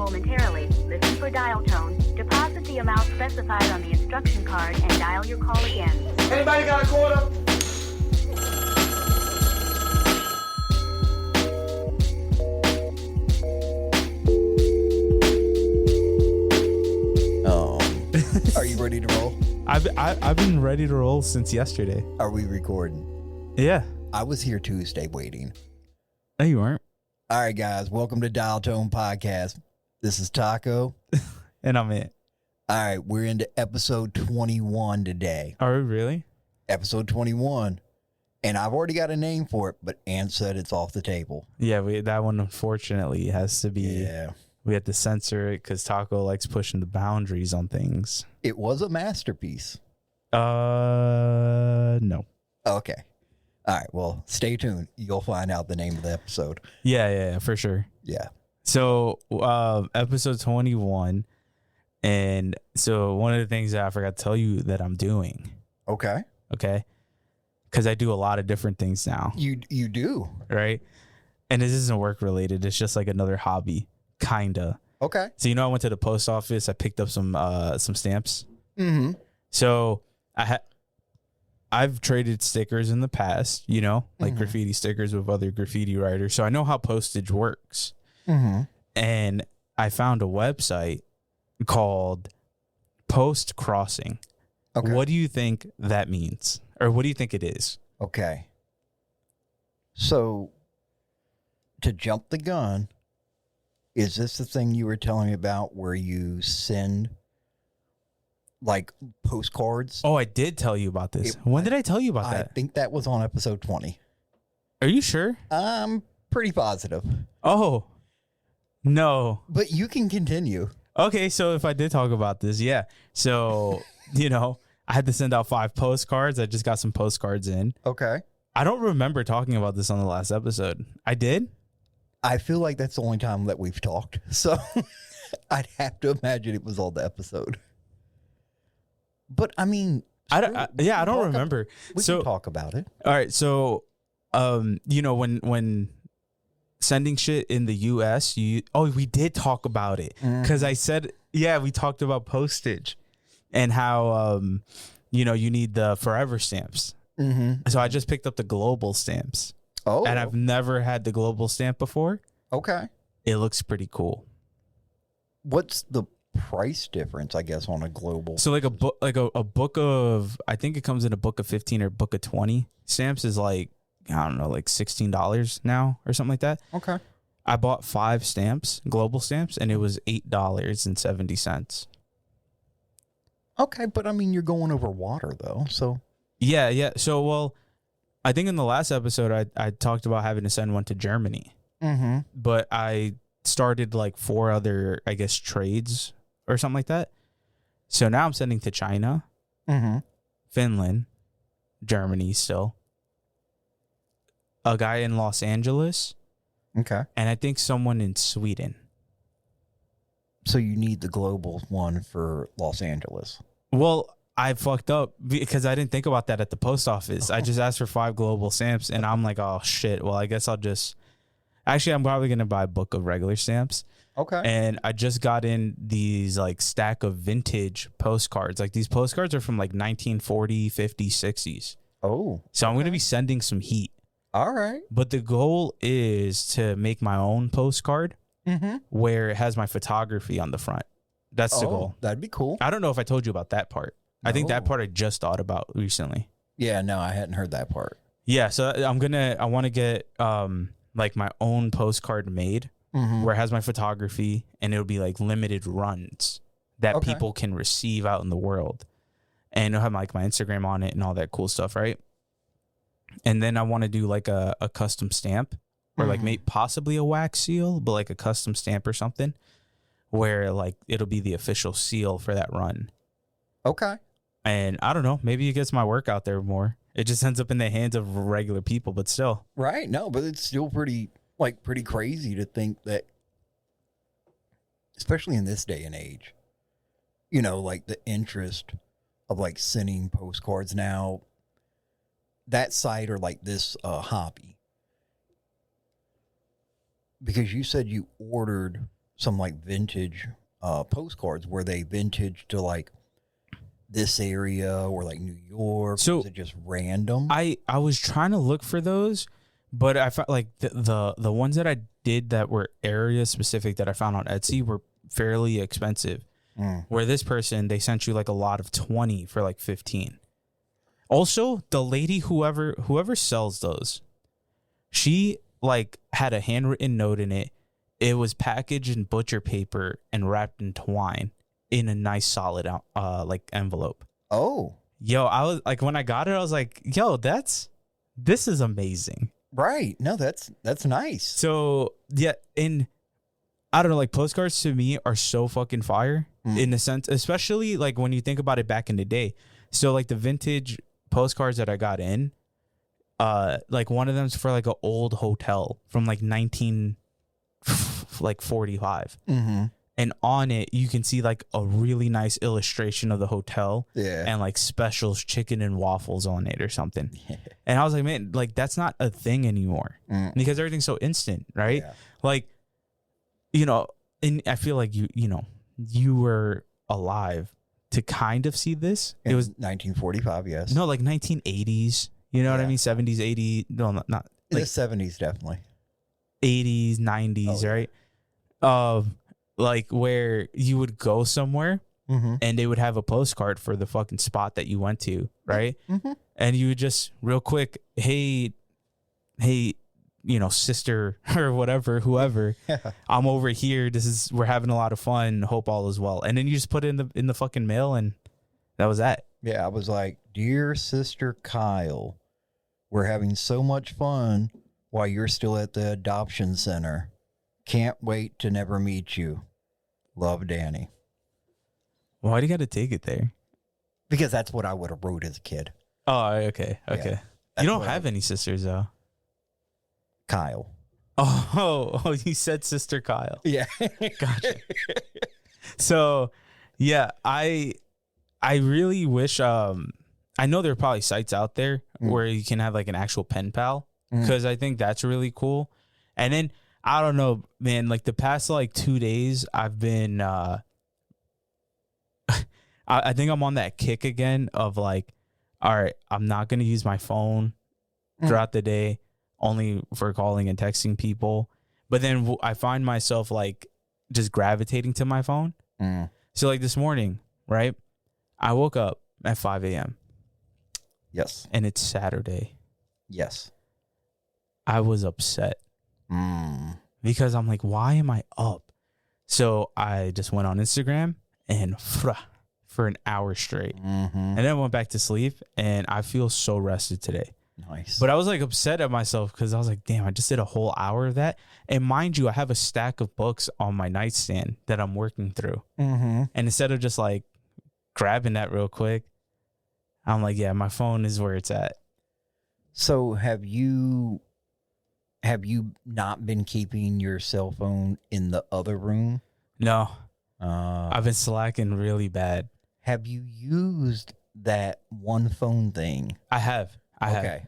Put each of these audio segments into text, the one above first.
momentarily. Listen for dial tone. Deposit the amount specified on the instruction card and dial your call again. Anybody got a quarter? Are you ready to roll? I've been ready to roll since yesterday. Are we recording? Yeah. I was here Tuesday waiting. No, you weren't. All right, guys. Welcome to Dial Tone Podcast. This is Taco. And I'm it. All right. We're into episode 21 today. Are we really? Episode 21. And I've already got a name for it, but Ann said it's off the table. Yeah, that one unfortunately has to be. Yeah. We had to censor it because Taco likes pushing the boundaries on things. It was a masterpiece. No. Okay. All right. Well, stay tuned. You'll find out the name of the episode. Yeah, for sure. Yeah. So, episode 21. And so one of the things that I forgot to tell you that I'm doing. Okay. Because I do a lot of different things now. You do? Right? And this isn't work related. It's just like another hobby. Kinda. Okay. So I went to the post office. I picked up some stamps. Mm-hmm. So I've traded stickers in the past, like graffiti stickers with other graffiti writers. So I know how postage works. Mm-hmm. And I found a website called Post Crossing. Okay. What do you think that means? Or what do you think it is? Okay. So to jump the gun, is this the thing you were telling me about where you send like postcards? Oh, I did tell you about this. When did I tell you about that? I think that was on episode 20. Are you sure? I'm pretty positive. Oh, no. But you can continue. Okay, so if I did talk about this, yeah. So, I had to send out 5 postcards. I just got some postcards in. Okay. I don't remember talking about this on the last episode. I did? I feel like that's the only time that we've talked. So I'd have to imagine it was on the episode. But I mean, I don't remember. We can talk about it. All right. So, when sending shit in the US, we did talk about it because I said, we talked about postage and how, you need the forever stamps. Mm-hmm. So I just picked up the global stamps. Oh, and I've never had the global stamp before. Okay. It looks pretty cool. What's the price difference, I guess, on a global? So like a book of, I think it comes in a book of 15 or book of 20 stamps is like, I don't know, like $16 now or something like that. Okay. I bought 5 stamps, global stamps, and it was $8.70. Okay, but I mean, you're going over water though, so. Yeah. So, well, I think in the last episode, I talked about having to send one to Germany. Mm-hmm. But I started like 4 other, I guess, trades or something like that. So now I'm sending to China, Finland, Germany still, a guy in Los Angeles, Okay. and I think someone in Sweden. So you need the global one for Los Angeles. Well, I fucked up because I didn't think about that at the post office. I just asked for 5 global stamps, and I'm like, oh, shit. Well, I guess I'll just... Actually, I'm probably going to buy a book of regular stamps. Okay. And I just got in these, like, stack of vintage postcards. Like, these postcards are from, like, 1940, 50, 60s. Oh. So I'm going to be sending some heat. All right. But the goal is to make my own postcard where it has my photography on the front. That's the goal. That'd be cool. I don't know if I told you about that part. I think that No. part I just thought about recently. Yeah, no, I hadn't heard that part. Yeah, so I want to get like my own postcard made where it has my photography and it'll be like limited runs that people can receive out in the world. And it'll have like my Instagram on it and all that cool stuff, right? And then I want to do like a custom stamp or like maybe possibly a wax seal, but like a custom stamp or something where like it'll be the official seal for that run. Okay. And I don't know, maybe it gets my work out there more. It just ends up in the hands of regular people, but still. Right. No, but it's still pretty crazy to think that, especially in this day and age, like the interest of like sending postcards now, that site or like this hobby. Because you said you ordered some like vintage postcards. Were they vintage to like this area or like New York? So was it just random? I was trying to look for those, but I felt like the ones that I did that were area specific that I found on Etsy were fairly expensive. Where this person, they sent you like a lot of 20 for like 15. Also, the lady, whoever sells those, she like had a handwritten note in it. It was packaged in butcher paper and wrapped in twine in a nice solid like envelope. Oh, yo, I was like, when I got it, I was like, yo, this is amazing. right. No, that's nice. So yeah, I don't know, like postcards to me are so fucking fire in a sense, especially like when you think about it back in the day. So like the vintage postcards that I got in, like one of them's for like an old hotel from like 1945. And on it, you can see like a really nice illustration of the hotel. Yeah. And like specials, chicken and waffles on it or something. And I was like, man, like that's not a thing anymore because everything's so instant, right? Yeah. Like, you know, and I feel like you were alive to kind of see this. It was 1945, yes. No, like 1980s. You know what I mean? 70s, 80s. No, not like the 70s, definitely. 80s, 90s, right? Like where you would go somewhere and they would have a postcard for the fucking spot that you went to, right? And you would just real quick, hey, sister or whatever, whoever, I'm over here. We're having a lot of fun. Hope all is well. And then you just put it in the fucking mail, and that was that. Yeah, I was like, dear sister Kyle, we're having so much fun while you're still at the adoption center. Can't wait to never meet you. Love, Danny. Why do you got to take it there? Because that's what I would have wrote as a kid. Oh, okay. Yeah, you don't have any sisters, though. Kyle. Oh, you said sister Kyle. Yeah. Gotcha. So, yeah, I really wish, I know there are probably sites out there where you can have like an actual pen pal, because I think that's really cool. And then, I don't know, man, like the past like 2 days, I've been, I think I'm on that kick again of like, all right, I'm not going to use my phone throughout the day, only for calling and texting people. But then I find myself like just gravitating to my phone. So like this morning, right? I woke up at 5 a.m. Yes. And it's Saturday. Yes. I was upset. Because I'm like, why am I up? So I just went on Instagram and for an hour straight. And then I went back to sleep, and I feel so rested today. Nice. But I was like upset at myself because I was like, damn, I just did a whole hour of that. And mind you, I have a stack of books on my nightstand that I'm working through. And instead of just like grabbing that real quick, I'm like, yeah, my phone is where it's at. So have you not been keeping your cell phone in the other room? No. I've been slacking really bad. Have you used that one phone thing? I have. Okay.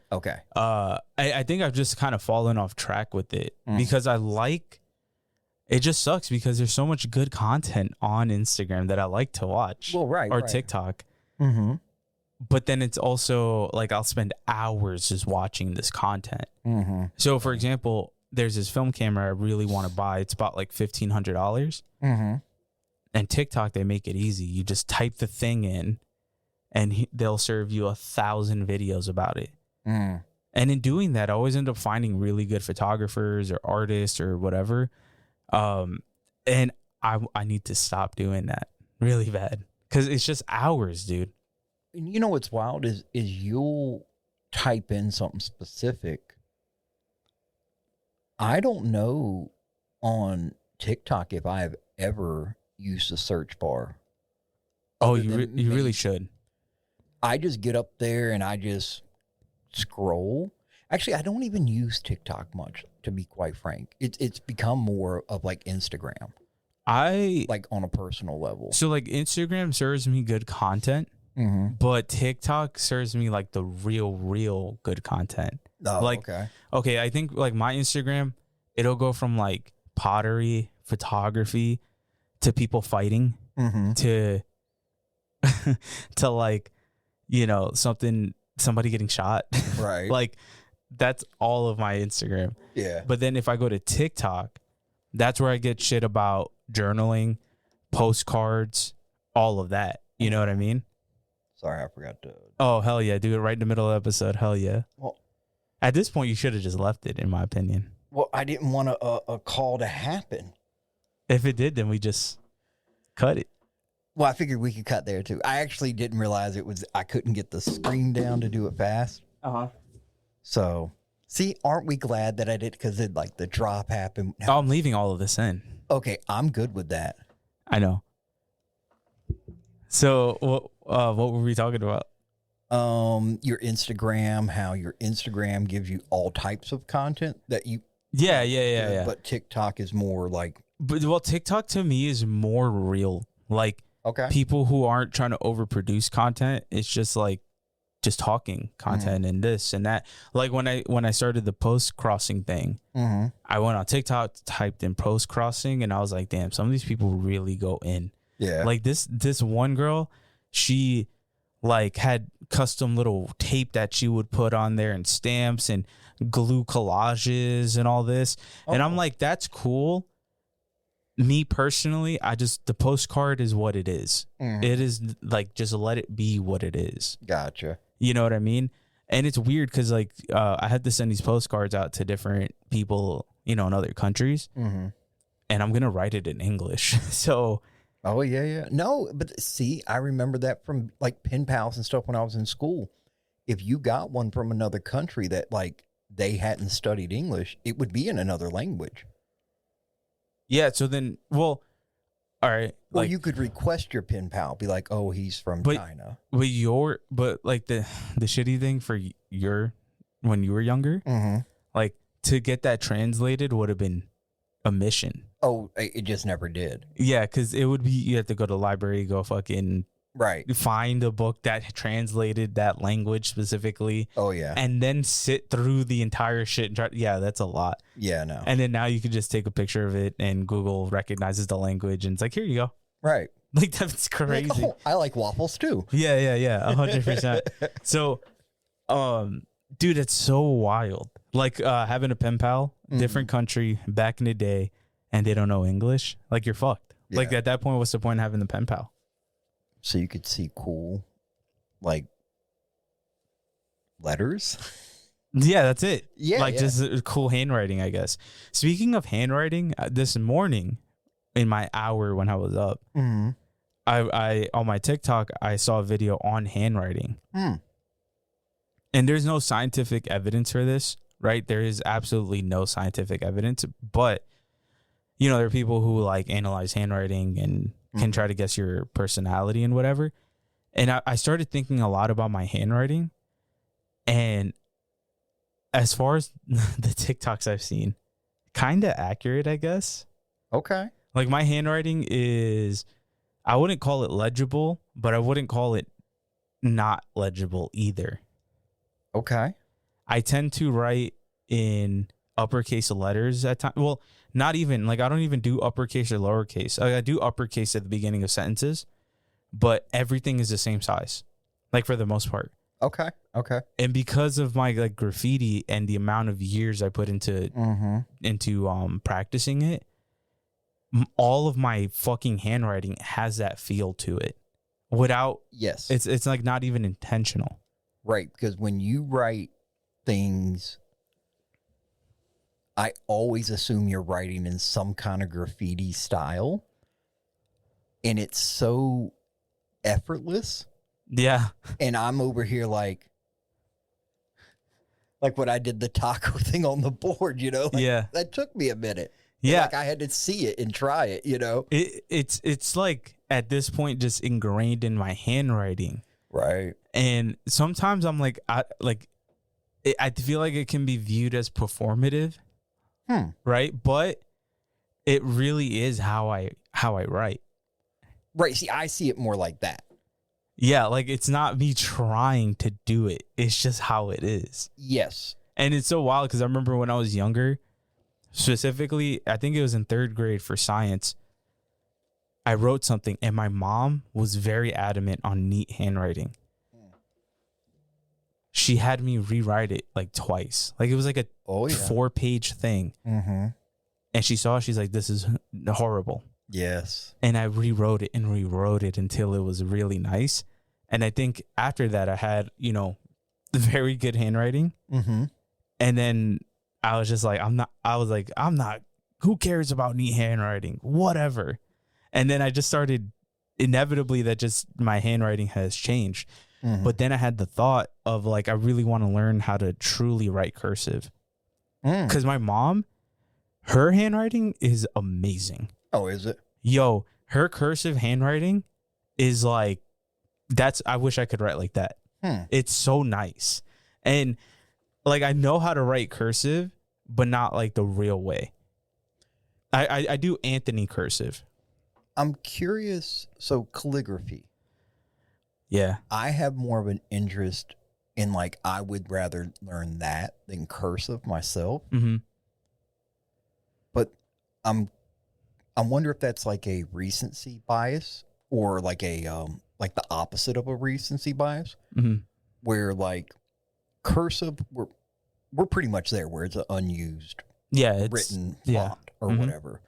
I think I've just kind of fallen off track with it because it just sucks because there's so much good content on Instagram that I like to watch. Well, right. Or TikTok. But then it's also like I'll spend hours just watching this content. So, for example, there's this film camera I really want to buy. It's about like $1,500. And TikTok, they make it easy. You just type the thing in, and they'll serve you 1,000 videos about it. And in doing that, I always end up finding really good photographers or artists or whatever. And I need to stop doing that really bad because it's just hours, dude. And you know what's wild is you'll type in something specific. I don't know on TikTok if I've ever used a search bar. Oh, you really should. I just get up there and I just scroll. Actually, I don't even use TikTok much, to be quite frank. It's become more of like Instagram. Like on a personal level. So like Instagram serves me good content. But TikTok serves me like the real good content. Oh, like, okay. I think like my Instagram, it'll go from like pottery, photography to people fighting to to like, you know, somebody getting shot. Right. Like that's all of my Instagram. Yeah. But then if I go to TikTok, that's where I get shit about journaling, postcards, all of that. You know what I mean? Sorry, I forgot to. Oh, hell yeah. Do it right in the middle of the episode. Hell yeah. Well, at this point, you should have just left it, in my opinion. Well, I didn't want a call to happen. If it did, then we just cut it. Well, I figured we could cut there too. I actually didn't realize I couldn't get the screen down to do it fast. So, see, aren't we glad that I did? Because like the drop happened. Oh, I'm leaving all of this in. Okay, I'm good with that. I know. So, what were we talking about? Your Instagram, how your Instagram gives you all types of content that you. Yeah. But TikTok is more like. But TikTok to me is more real. Like, okay, people who aren't trying to overproduce content. It's just like, just talking content and this and that. Like when I started the post crossing thing, I went on TikTok, typed in post crossing, and I was like, damn, some of these people really go in. Yeah. Like this one girl, she like had custom little tape that she would put on there and stamps and glue collages and all this. Oh. And I'm like, that's cool. Me personally, the postcard is what it is. It is like, just let it be what it is. Gotcha. You know what I mean? And it's weird because like I had to send these postcards out to different people, you know, in other countries. And I'm going to write it in English. So. Oh, yeah. No, but see, I remember that from like pen pals and stuff when I was in school. If you got one from another country that like they hadn't studied English, it would be in another language. Yeah. So then, well, all right. Well, like, you could request your pen pal, be like, oh, he's from China. But like the shitty thing for when you were younger, like to get that translated would have been a mission. Oh, it just never did. Yeah, because it would be, you have to go to the library, go fucking find a book that translated that language specifically. Oh, yeah. And then sit through the entire shit and try. Yeah, that's a lot. Yeah, no. And then now you could just take a picture of it and Google recognizes the language and it's like, here you go. Right. Like, that's crazy. Like, oh, I like waffles too. Yeah. 100%. So, dude, it's so wild. Like having a pen pal, different country back in the day, and they don't know English, like you're fucked. Yeah. Like at that point, what's the point of having the pen pal? So you could see cool, like, letters? Yeah, that's it. Yeah. Like just cool handwriting, I guess. Speaking of handwriting, this morning in my hour when I was up, I on my TikTok, I saw a video on handwriting. And there's no scientific evidence for this, right? There is absolutely no scientific evidence, but you know, there are people who like analyze handwriting and can try to guess your personality and whatever. And I started thinking a lot about my handwriting. And as far as the TikToks I've seen, kind of accurate, I guess. Okay. Like my handwriting is, I wouldn't call it legible, but I wouldn't call it not legible either. Okay. I tend to write in uppercase letters at times. Well, not even, like I don't even do uppercase or lowercase. I do uppercase at the beginning of sentences, but everything is the same size, like for the most part. Okay. And because of my like graffiti and the amount of years I put into practicing it, all of my fucking handwriting has that feel to it. Without, yes, it's like not even intentional. Right, because when you write things, I always assume you're writing in some kind of graffiti style, and it's so effortless. Yeah. And I'm over here like when I did the taco thing on the board, you know? Like, yeah. That took me a minute. Yeah. Like I had to see it and try it, you know? It's like at this point just ingrained in my handwriting. Right. And sometimes I'm like, I feel like it can be viewed as performative. Right. But it really is how I write. Right. See, I see it more like that. Yeah. Like it's not me trying to do it. It's just how it is. Yes. And it's so wild because I remember when I was younger, Specifically, I think it was in 3rd grade for science. I wrote something and my mom was very adamant on neat handwriting. She had me rewrite it like twice. Like it was like a 4-page thing. Mm-hmm. And she saw it. She's like, this is horrible. Yes. And I rewrote it until it was really nice. And I think after that, I had, very good handwriting. Mm-hmm. And then I was just like, I'm not, who cares about neat handwriting? Whatever. And then I just started, inevitably, that just my handwriting has changed. Mm-hmm. But then I had the thought of like, I really want to learn how to truly write cursive. Because my mom, her handwriting is amazing. Oh, is it? Yo, her cursive handwriting is like, I wish I could write like that. It's so nice. And like, I know how to write cursive, but not like the real way. I do anthonyy cursive. I'm curious. So calligraphy. Yeah. I have more of an interest in like, I would rather learn that than cursive myself. Mm-hmm. But I wonder if that's like a recency bias or like like the opposite of a recency bias, where like cursive, we're pretty much there where it's an unused, written font or whatever,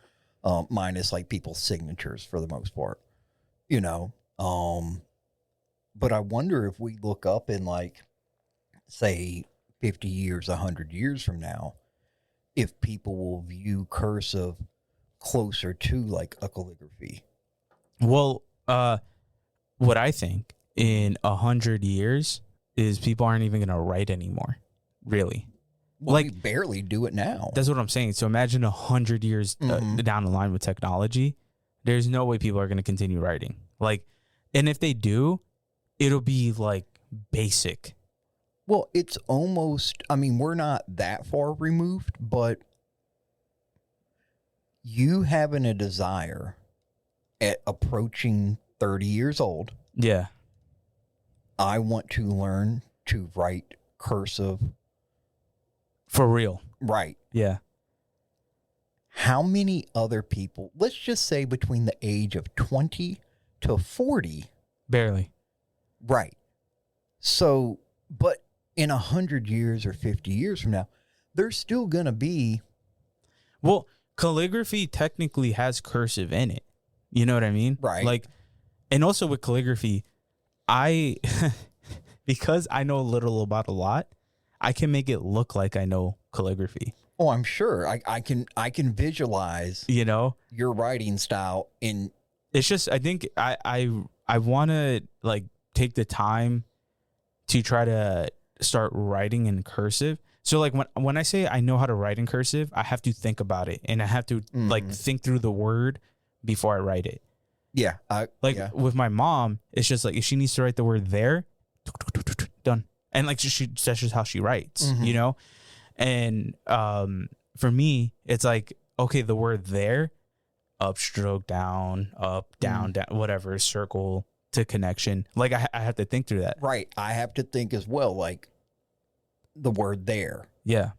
minus like people's signatures for the most part, But I wonder if we look up in like, say, 50 years, 100 years from now, if people will view cursive closer to like a calligraphy. Well, what I think in 100 years is people aren't even going to write anymore. Really. Well, like, we barely do it now. That's what I'm saying. So imagine 100 years down the line with technology, there's no way people are going to continue writing. Like, and if they do, it'll be like basic. Well, it's almost, we're not that far removed, but you having a desire at approaching 30 years old. Yeah. I want to learn to write cursive. For real. Right. Yeah. How many other people, let's just say between the age of 20 to 40. Barely. Right. So, but in 100 years or 50 years from now, there's still going to be. Well, calligraphy technically has cursive in it. You know what I mean? Right. Like, and also with calligraphy, because I know little about a lot, I can make it look like I know calligraphy. Oh, I'm sure. I can visualize, your writing style in. It's just, I think I want to like take the time to try to start writing in cursive. So like when I say I know how to write in cursive, I have to think about it and I have to like think through the word before I write it. Yeah. With my mom, it's just like if she needs to write the word there, done. And like that's just how she writes, And for me, it's like, okay, the word there, upstroke, down, up, down, down, whatever, circle to connection. Like I have to think through that. Right. I have to think as well, like the word there. Yeah.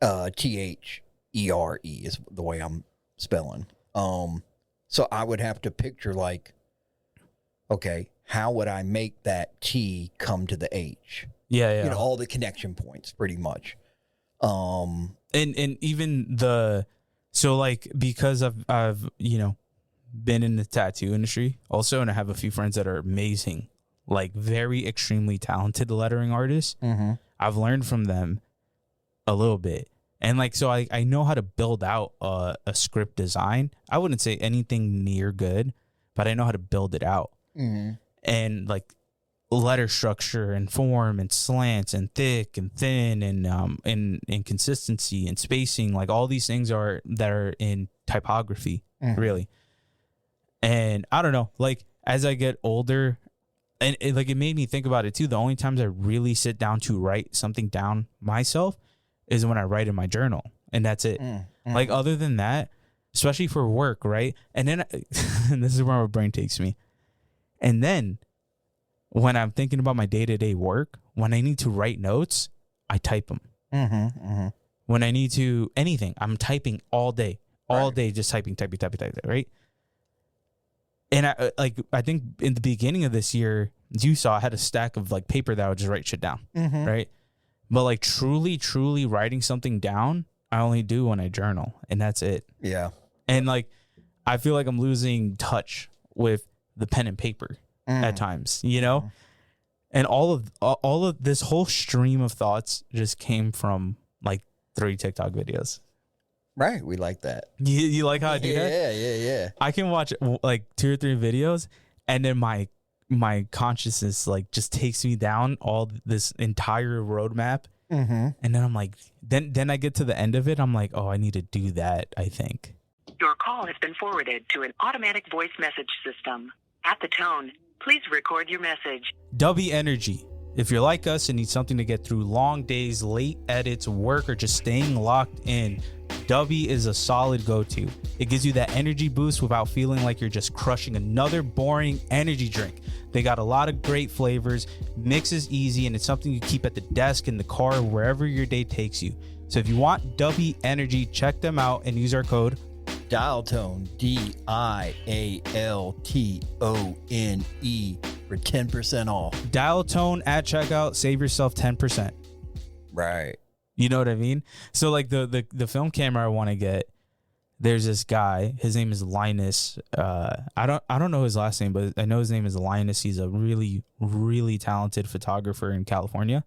THERE is the way I'm spelling. So I would have to picture like, okay, how would I make that T come to the H? Yeah. All the connection points pretty much. And even so like, because I've been in the tattoo industry also, and I have a few friends that are amazing, like very extremely talented lettering artists. I've learned from them a little bit. And like, so I know how to build out a script design. I wouldn't say anything near good, but I know how to build it out. And like letter structure and form and slants and thick and thin and consistency and spacing, like all these things that are in typography, really. And I don't know, like as I get older, and it made me think about it too. The only times I really sit down to write something down myself is when I write in my journal, and that's it. Like other than that, especially for work, right? And then and this is where my brain takes me. And then when I'm thinking about my day-to-day work, when I need to write notes, I type them. when I need to anything, I'm typing all day, just typing, right? And I think in the beginning of this year, as you saw, I had a stack of like paper that I would just write shit down, right? But like truly writing something down, I only do when I journal, and that's it. Yeah. And like, I feel like I'm losing touch with the pen and paper at times, you know? And all of this whole stream of thoughts just came from like 3 TikTok videos. Right. We like that. You like how I do that? Yeah. I can watch like 2 or 3 videos, and then my consciousness like just takes me down all this entire roadmap. And then I'm like, then I get to the end of it. I'm like, oh, I need to do that, I think. Your call has been forwarded to an automatic voice message system. At the tone, please record your message. W Energy. If you're like us and need something to get through long days, late edits, work, or just staying locked in, W is a solid go-to. It gives you that energy boost without feeling like you're just crushing another boring energy drink. They got a lot of great flavors, mix is easy, and it's something you keep at the desk, in the car, wherever your day takes you. So if you want W Energy, check them out and use our code Dialtone, DIALTONE for 10% off. Dialtone at checkout, save yourself 10%. Right. You know what I mean? So like the film camera I want to get, there's this guy, his name is Linus. I don't know his last name, but I know his name is Linus. He's a really, really talented photographer in California.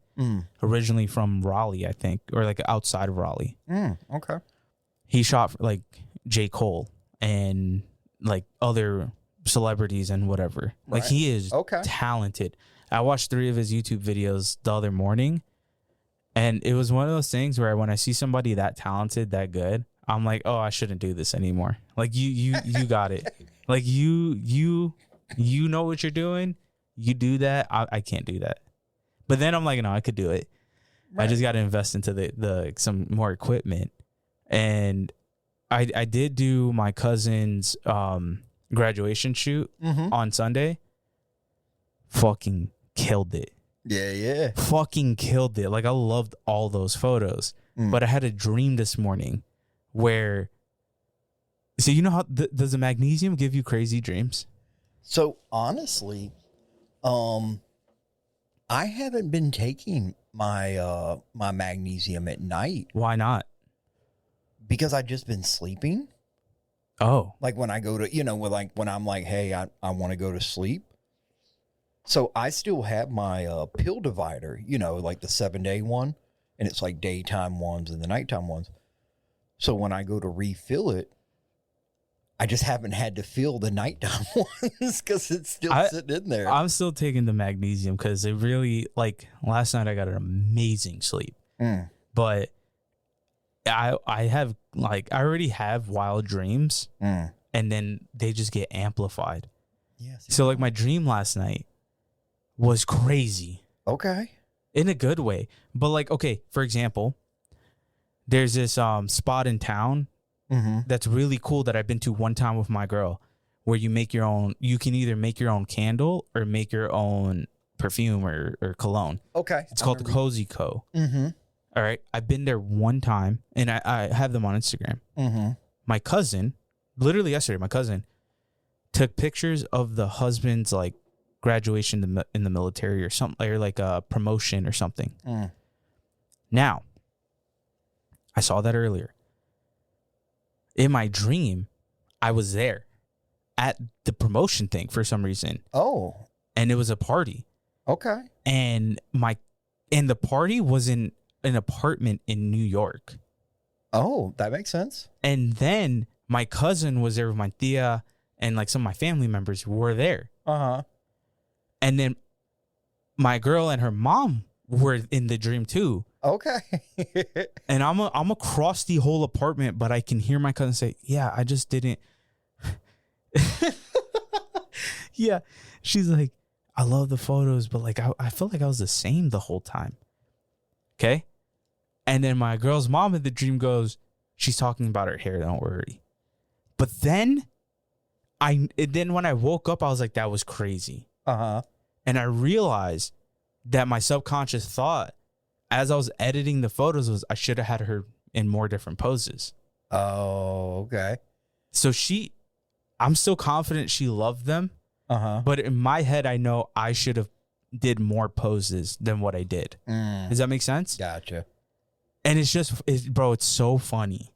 Originally from Raleigh, I think, or like outside of Raleigh. Okay. He shot for like J. Cole and like other celebrities and whatever. Like he is talented. I watched 3 of his YouTube videos the other morning, and it was one of those things where when I see somebody that talented, that good, I'm like, oh, I shouldn't do this anymore. Like you got it. Like you know what you're doing. You do that. I can't do that. But then I'm like, no, I could do it. Right. I just got to invest into the some more equipment. And I did do my cousin's graduation shoot on Sunday. Fucking killed it. Yeah. Fucking killed it. Like, I loved all those photos. But I had a dream this morning where... So you know how... does the magnesium give you crazy dreams? So, honestly, I haven't been taking my my magnesium at night. Why not? Because I've just been sleeping. Oh. Like when I go to, when I'm like, hey, I want to go to sleep. So I still have my pill divider, like the 7-day one. And it's like daytime ones and the nighttime ones. So when I go to refill it, I just haven't had to fill the nighttime ones because it's still sitting in there. I'm still taking the magnesium because it really, like, last night I got an amazing sleep. But I have, like, I already have wild dreams, and then they just get amplified. Yes. So, like, my dream last night was crazy. Okay. In a good way. But, like, okay, for example, there's this spot in town that's really cool that I've been to one time with my girl, where you make your own, you can either make your own candle or make your own perfume or cologne. Okay. It's called the Cozy Co. All right. I've been there one time, and I have them on Instagram. My cousin, literally yesterday, my cousin took pictures of the husband's, like, graduation in the military or something, or like a promotion or something. Now, I saw that earlier. In my dream, I was there at the promotion thing for some reason. Oh. And it was a party. Okay. And the party was in an apartment in New York. Oh, that makes sense. And then my cousin was there with my tia, and like some of my family members were there. And then my girl and her mom were in the dream too. Okay. And I'm across the whole apartment, but I can hear my cousin say, yeah, I just didn't. Yeah. She's like, I love the photos, but like, I felt like I was the same the whole time. Okay. And then my girl's mom in the dream goes, she's talking about her hair. Don't worry. But then when I woke up, I was like, that was crazy. And I realized that my subconscious thought, as I was editing the photos, was I should have had her in more different poses. Oh, okay. So I'm still confident she loved them. But in my head, I know I should have did more poses than what I did. Does that make sense? Gotcha. And bro, it's so funny.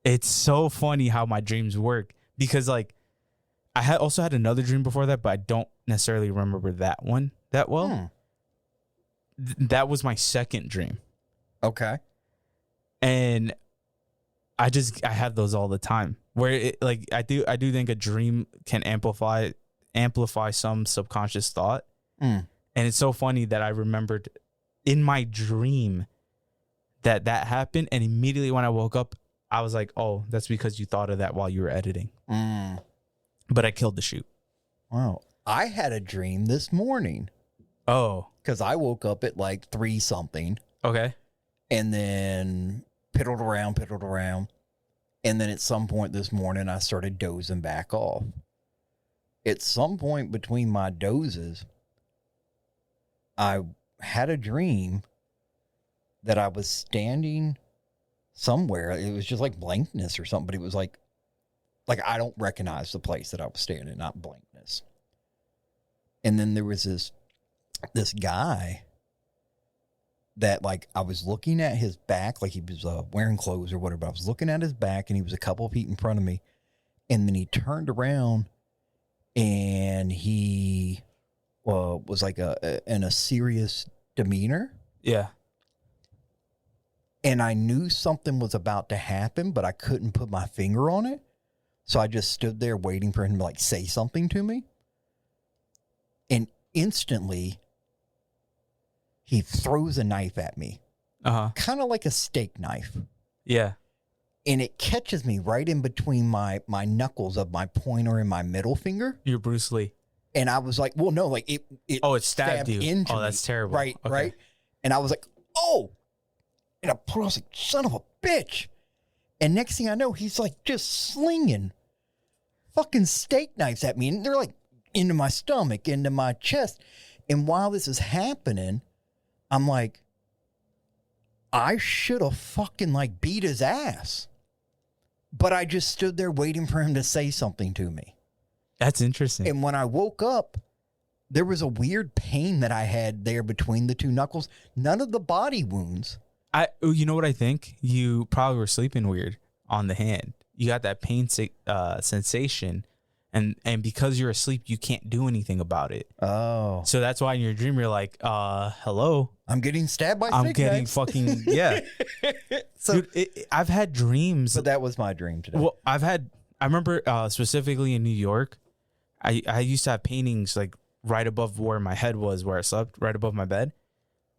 It's so funny how my dreams work, because like I also had another dream before that, but I don't necessarily remember that one that well. That was my second dream. Okay. And I have those all the time where I do think a dream can amplify some subconscious thought. And it's so funny that I remembered in my dream that happened, and immediately when I woke up, I was like, oh, that's because you thought of that while you were editing. But I killed the shoot. Wow. I had a dream this morning. Oh. Because I woke up at like 3 something. Okay. And then piddled around. And then at some point this morning, I started dozing back off. At some point between my dozes, I had a dream that I was standing somewhere. It was just like blankness or something, but it was like I don't recognize the place that I was standing, not blankness. And then there was this guy that like I was looking at his back, like he was wearing clothes or whatever. I was looking at his back, and he was a couple of feet in front of me. And then he turned around, and he was like in a serious demeanor. Yeah. And I knew something was about to happen, but I couldn't put my finger on it. So I just stood there waiting for him to like say something to me. And instantly, he throws a knife at me. Kind of like a steak knife. Yeah. And it catches me right in between my knuckles of my pointer and my middle finger. You're Bruce Lee. And I was like, well, no, like it stabbed you. Into me. That's terrible. Right, okay. right. And I was like, oh. And I was like, son of a bitch. And next thing I know, he's like just slinging fucking steak knives at me. And they're like into my stomach, into my chest. And while this is happening, I'm like, I should have fucking like beat his ass. But I just stood there waiting for him to say something to me. That's interesting. And when I woke up, there was a weird pain that I had there between the 2 knuckles. None of the body wounds. You know what I think? You probably were sleeping weird on the hand. You got that pain sensation, and because you're asleep, you can't do anything about it. Oh. So that's why in your dream, you're like, hello. I'm getting stabbed by I'm getting knives. fucking, yeah. So dude, I've had dreams. But that was my dream today. Well, I remember specifically in New York, I used to have paintings like right above where my head was, where I slept, right above my bed.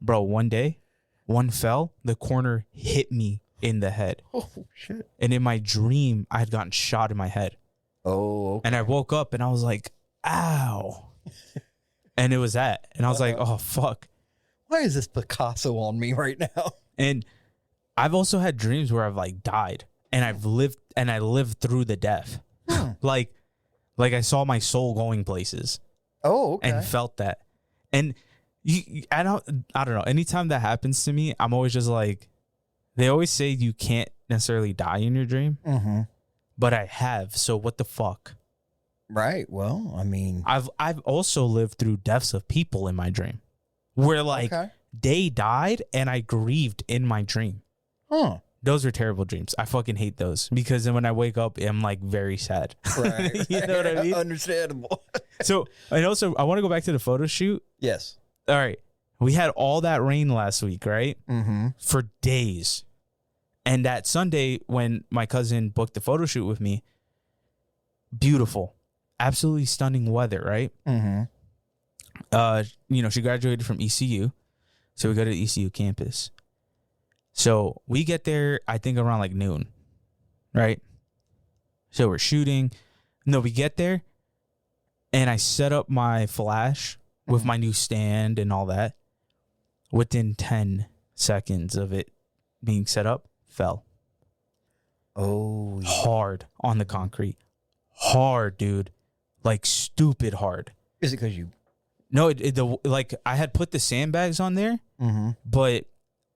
Bro, one day, one fell, the corner hit me in the head. Oh, shit. And in my dream, I had gotten shot in my head. Oh, okay. And I woke up and I was like, ow. And it was that. And I was like, oh, fuck. Why is this Picasso on me right now? And I've also had dreams where I've like died and I lived through the death. Like I saw my soul going places. Oh, okay. And felt that. And I don't know. Anytime that happens to me, I'm always just like, they always say you can't necessarily die in your dream. Mm-hmm. But I have. So what the fuck? Right. Well, I mean, I've also lived through deaths of people in my dream where like they died and I grieved in my dream. Huh. Those are terrible dreams. I fucking hate those because then when I wake up, I'm like very sad. Right. You know what I mean? Understandable. So, and also I want to go back to the photo shoot. Yes. All right. We had all that rain last week, right? Mm-hmm. For days. And that Sunday when my cousin booked the photo shoot with me, beautiful, absolutely stunning weather, right? Mm-hmm. She graduated from ECU. So we go to the ECU campus. So we get there, I think around like noon, right? So we're shooting. No, we get there and I set up my flash with my new stand and all that. Within 10 seconds of it being set up, fell. Oh, yeah. Hard on the concrete. Hard, dude. Like stupid hard. Is it because you? No, like I had put the sandbags on there, mm-hmm. but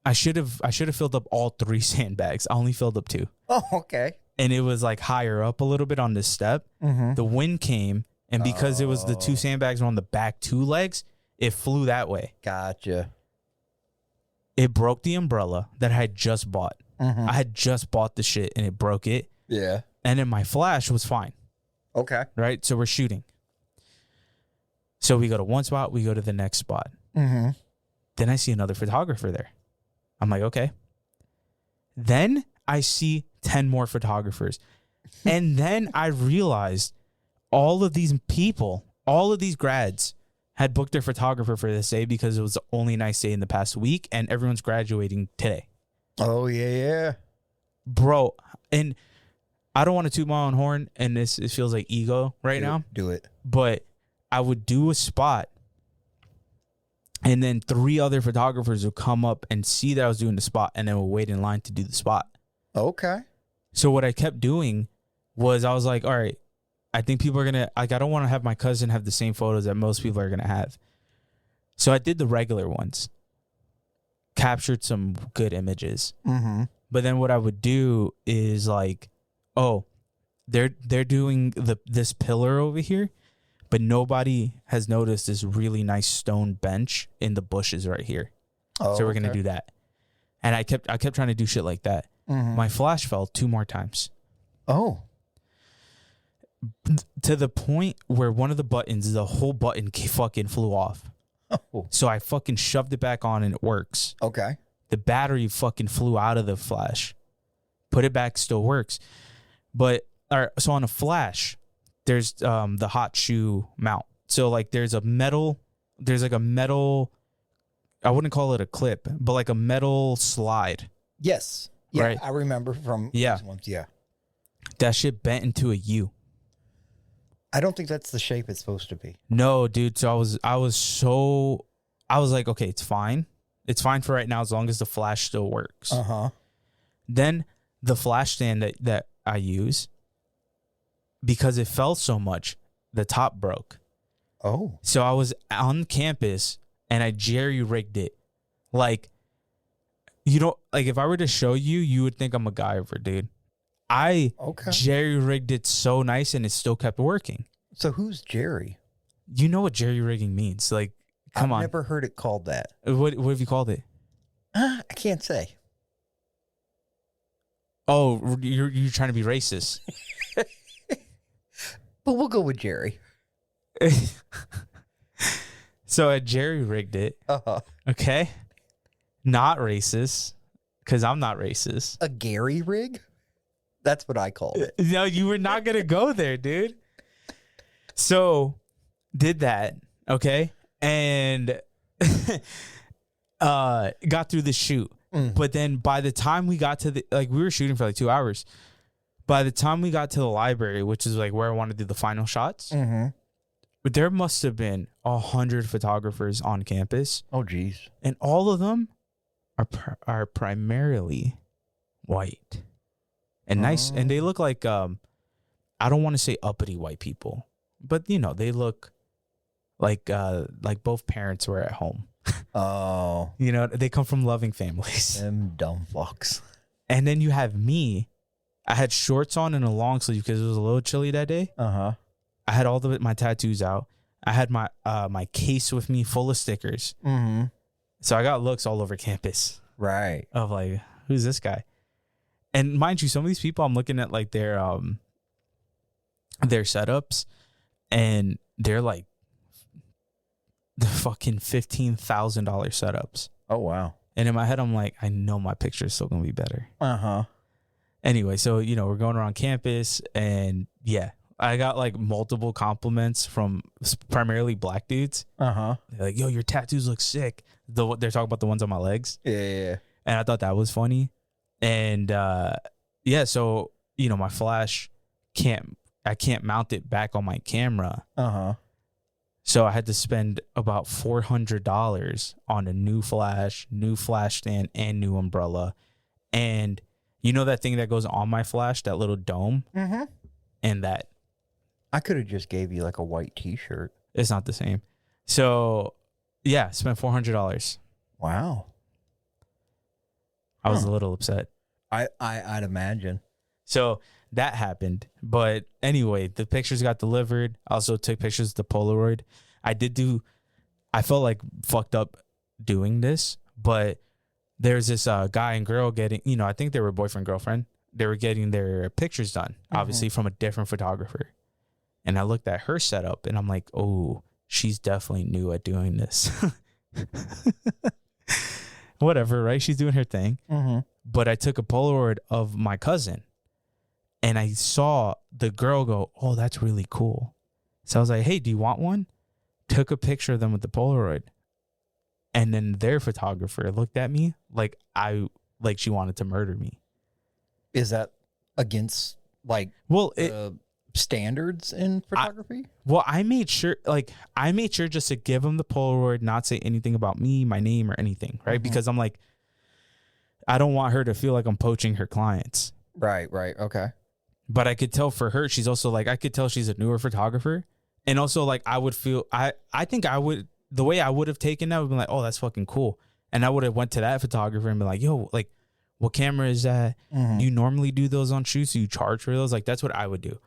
I should have filled up all 3 sandbags. I only filled up 2. Oh, okay. And it was like higher up a little bit on this step. Mm-hmm. The wind came, and because it was the 2 sandbags were on the back 2 legs, it flew that way. Gotcha. It broke the umbrella that I had just bought. Mm-hmm. I had just bought the shit, and it broke it. Yeah. And then my flash was fine. Okay. Right? So we're shooting. So we go to one spot, we go to the next spot. Mm-hmm. Then I see another photographer there. I'm like, okay. Then I see 10 more photographers. And then I realized all of these people, all of these grads had booked their photographer for this day because it was the only nice day in the past week and everyone's graduating today. Oh, yeah. Bro, and I don't want to toot my own horn, and it feels like ego right now. Do it. But I would do a spot, and then 3 other photographers would come up and see that I was doing the spot, and then would wait in line to do the spot. Okay. So what I kept doing was I was like, all right, I think people are going to, like, I don't want to have my cousin have the same photos that most people are going to have. So I did the regular ones, captured some good images. Mm-hmm. But then what I would do is like, oh, they're doing this pillar over here, but nobody has noticed this really nice stone bench in the bushes right here. Oh, so we're gonna do that. And I kept trying to do shit like that. Mm-hmm. My flash fell 2 more times. Oh. To the point where one of the buttons, the whole button fucking flew off. Oh. So I fucking shoved it back on and it works. Okay. The battery fucking flew out of the flash. Put it back, still works. But so on a flash, there's the hot shoe mount. So like there's like a metal, I wouldn't call it a clip, but like a metal slide. Yes. Yeah, Right. I remember from these ones. Yeah. That shit bent into a U. I don't think that's the shape it's supposed to be. No, dude. So I was like, okay, it's fine. It's fine for right now as long as the flash still works. Uh-huh. Then the flash stand that I use, because it fell so much, the top broke. Oh. So I was on campus and I jerry-rigged it. Like, you know, like if I were to show you, you would think I'm a MacGyver, dude. I jerry-rigged it so nice and it still kept working. So who's Jerry? You know what jerry-rigging means. Like, come on. I've never heard it called that. What have you called it? I can't say. Oh, you're trying to be racist. But we'll go with Jerry. So I jerry-rigged it. Uh-huh. Okay? Not racist, because I'm not racist. A Gary rig? That's what I called it. No, you were not going to go there, dude. So, did that, okay? And got through the shoot. But then by the time we got to we were shooting for like 2 hours. By the time we got to the library, which is like where I want to do the final shots, there must have been 100 photographers on campus. Oh, geez. And all of them are primarily white and nice. And they look like, I don't want to say uppity white people, but you know, they look like both parents were at home. Oh. You know, they come from loving families. Them dumb fucks. And then you have me. I had shorts on and a long sleeve because it was a little chilly that day. Uh-huh. I had all my tattoos out. I had my my case with me full of stickers. Mm-hmm. So I got looks all over campus. Right. Of like, who's this guy? And mind you, some of these people, I'm looking at like their setups, and they're like the fucking $15,000 setups. Oh, wow. And in my head, I'm like, I know my picture is still gonna be better. Uh-huh. Anyway, so you know, we're going around campus, and yeah, I got like multiple compliments from primarily black dudes. Uh-huh. They're like, yo, your tattoos look sick. They're talking about the ones on my legs. Yeah. And I thought that was funny. And yeah, so you know, my flash I can't mount it back on my camera. Uh-huh. So I had to spend about $400 on a new flash stand, and new umbrella. And you know that thing that goes on my flash, that little dome? Mm-hmm. And that. I could have just gave you like a white t-shirt. It's not the same. So, yeah, spent $400. Wow. I was a little upset. I'd imagine. So that happened. But anyway, the pictures got delivered. I also took pictures of the Polaroid. I felt like fucked up doing this, but there's this guy and girl getting, I think they were boyfriend, girlfriend. They were getting their pictures done, obviously from a different photographer. And I looked at her setup and I'm like, oh, she's definitely new at doing this. Whatever, right? She's doing her thing. But I took a Polaroid of my cousin and I saw the girl go, oh, that's really cool. So I was like, hey, do you want one? Took a picture of them with the Polaroid. And then their photographer looked at me like she wanted to murder me. Is that against standards in photography? I made sure just to give him the Polaroid, not say anything about me, my name, or anything, right? Because I'm like, I don't want her to feel like I'm poaching her clients. Right, okay. But I could tell for her, she's also like, I could tell she's a newer photographer. And also like, I would feel, I think I would, the way I would have taken that would be like, oh, that's fucking cool. And I would have went to that photographer and be like, yo, like, what camera is that? Do you normally do those on shoots? Do you charge for those? Like, that's what I would do.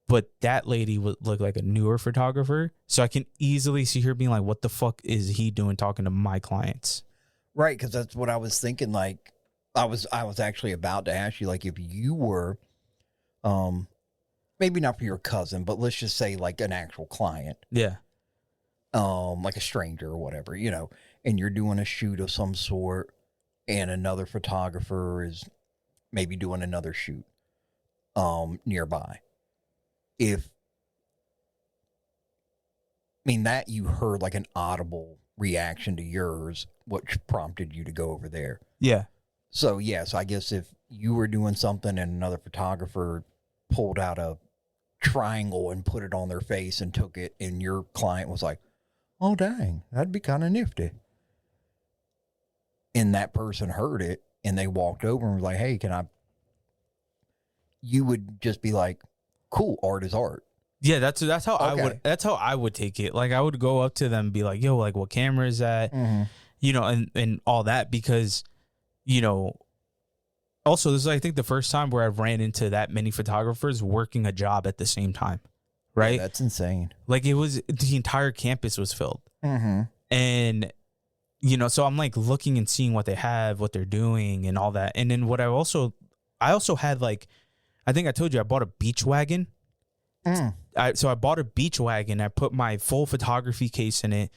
But that lady would look like a newer photographer. So I can easily see her being like, what the fuck is he doing talking to my clients? Right, because that's what I was thinking. Like, I was actually about to ask you, like, if you were, maybe not for your cousin, but let's just say like an actual client. Yeah. Like a stranger or whatever, and you're doing a shoot of some sort and another photographer is maybe doing another shoot, nearby. That you heard like an audible reaction to yours, which prompted you to go over there. Yeah. So I guess if you were doing something and another photographer pulled out a triangle and put it on their face and took it, and your client was like, oh, dang, that'd be kind of nifty. And that person heard it and they walked over and was like, hey, you would just be like, cool, art is art. Yeah, that's how I would take it. Like, I would go up to them and be like, yo, like, what camera is that? And all that, because, also this is, I think, the first time where I've ran into that many photographers working a job at the same time. Right? Yeah, that's insane. Like, the entire campus was filled. And, so I'm like looking and seeing what they have, what they're doing and all that. And then I also had, like, I think I told you I bought a beach wagon. So I bought a beach wagon. I put my full photography case in it,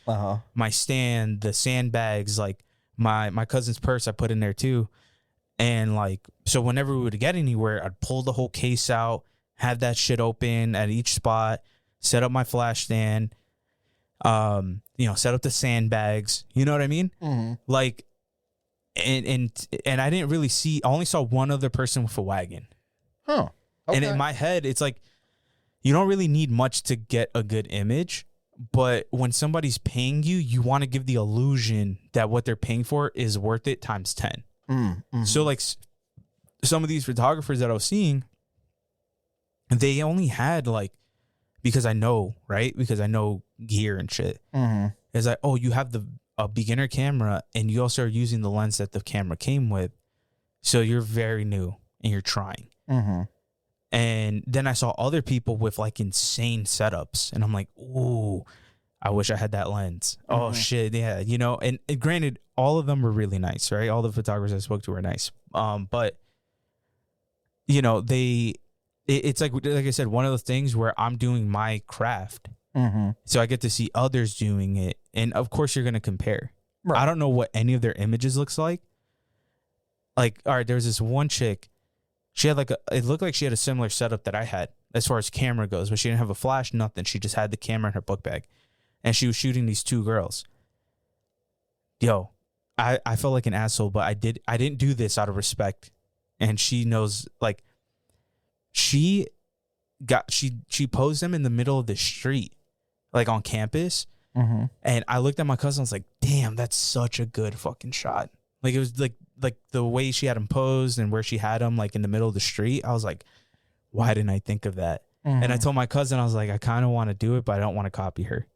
my stand, the sandbags, like my cousin's purse I put in there too. And like, so whenever we would get anywhere, I'd pull the whole case out, have that shit open at each spot, set up my flash stand, set up the sandbags, you know what I mean? Like, and I didn't really I only saw one other person with a wagon. Okay. And in my head, it's like, you don't really need much to get a good image, but when somebody's paying you, you want to give the illusion that what they're paying for is worth it times 10. So like some of these photographers that I was seeing, they only had like, because I know, right? Because I know gear and shit. It's like, oh, you have a beginner camera and you also are using the lens that the camera came with. So you're very new and you're trying. And then I saw other people with like insane setups and I'm like, ooh, I wish I had that lens. Oh shit. Yeah. And granted, all of them were really nice, right? All the photographers I spoke to were nice. But it's like I said, one of the things where I'm doing my craft. So I get to see others doing it. And of course you're going to compare. Right. I don't know what any of their images looks like. Like, all right, there's this one chick. She had it looked like she had a similar setup that I had as far as camera goes, but she didn't have a flash, nothing. She just had the camera in her book bag and she was shooting these two girls. Yo, I felt like an asshole, but I didn't do this out of respect. And she knows, like, she posed them in the middle of the street, like on campus. And I looked at my cousin, I was like, damn, that's such a good fucking shot. Like, it was like the way she had him posed and where she had him, like in the middle of the street. I was like, why didn't I think of that? And I told my cousin, I was like, I kind of want to do it, but I don't want to copy her.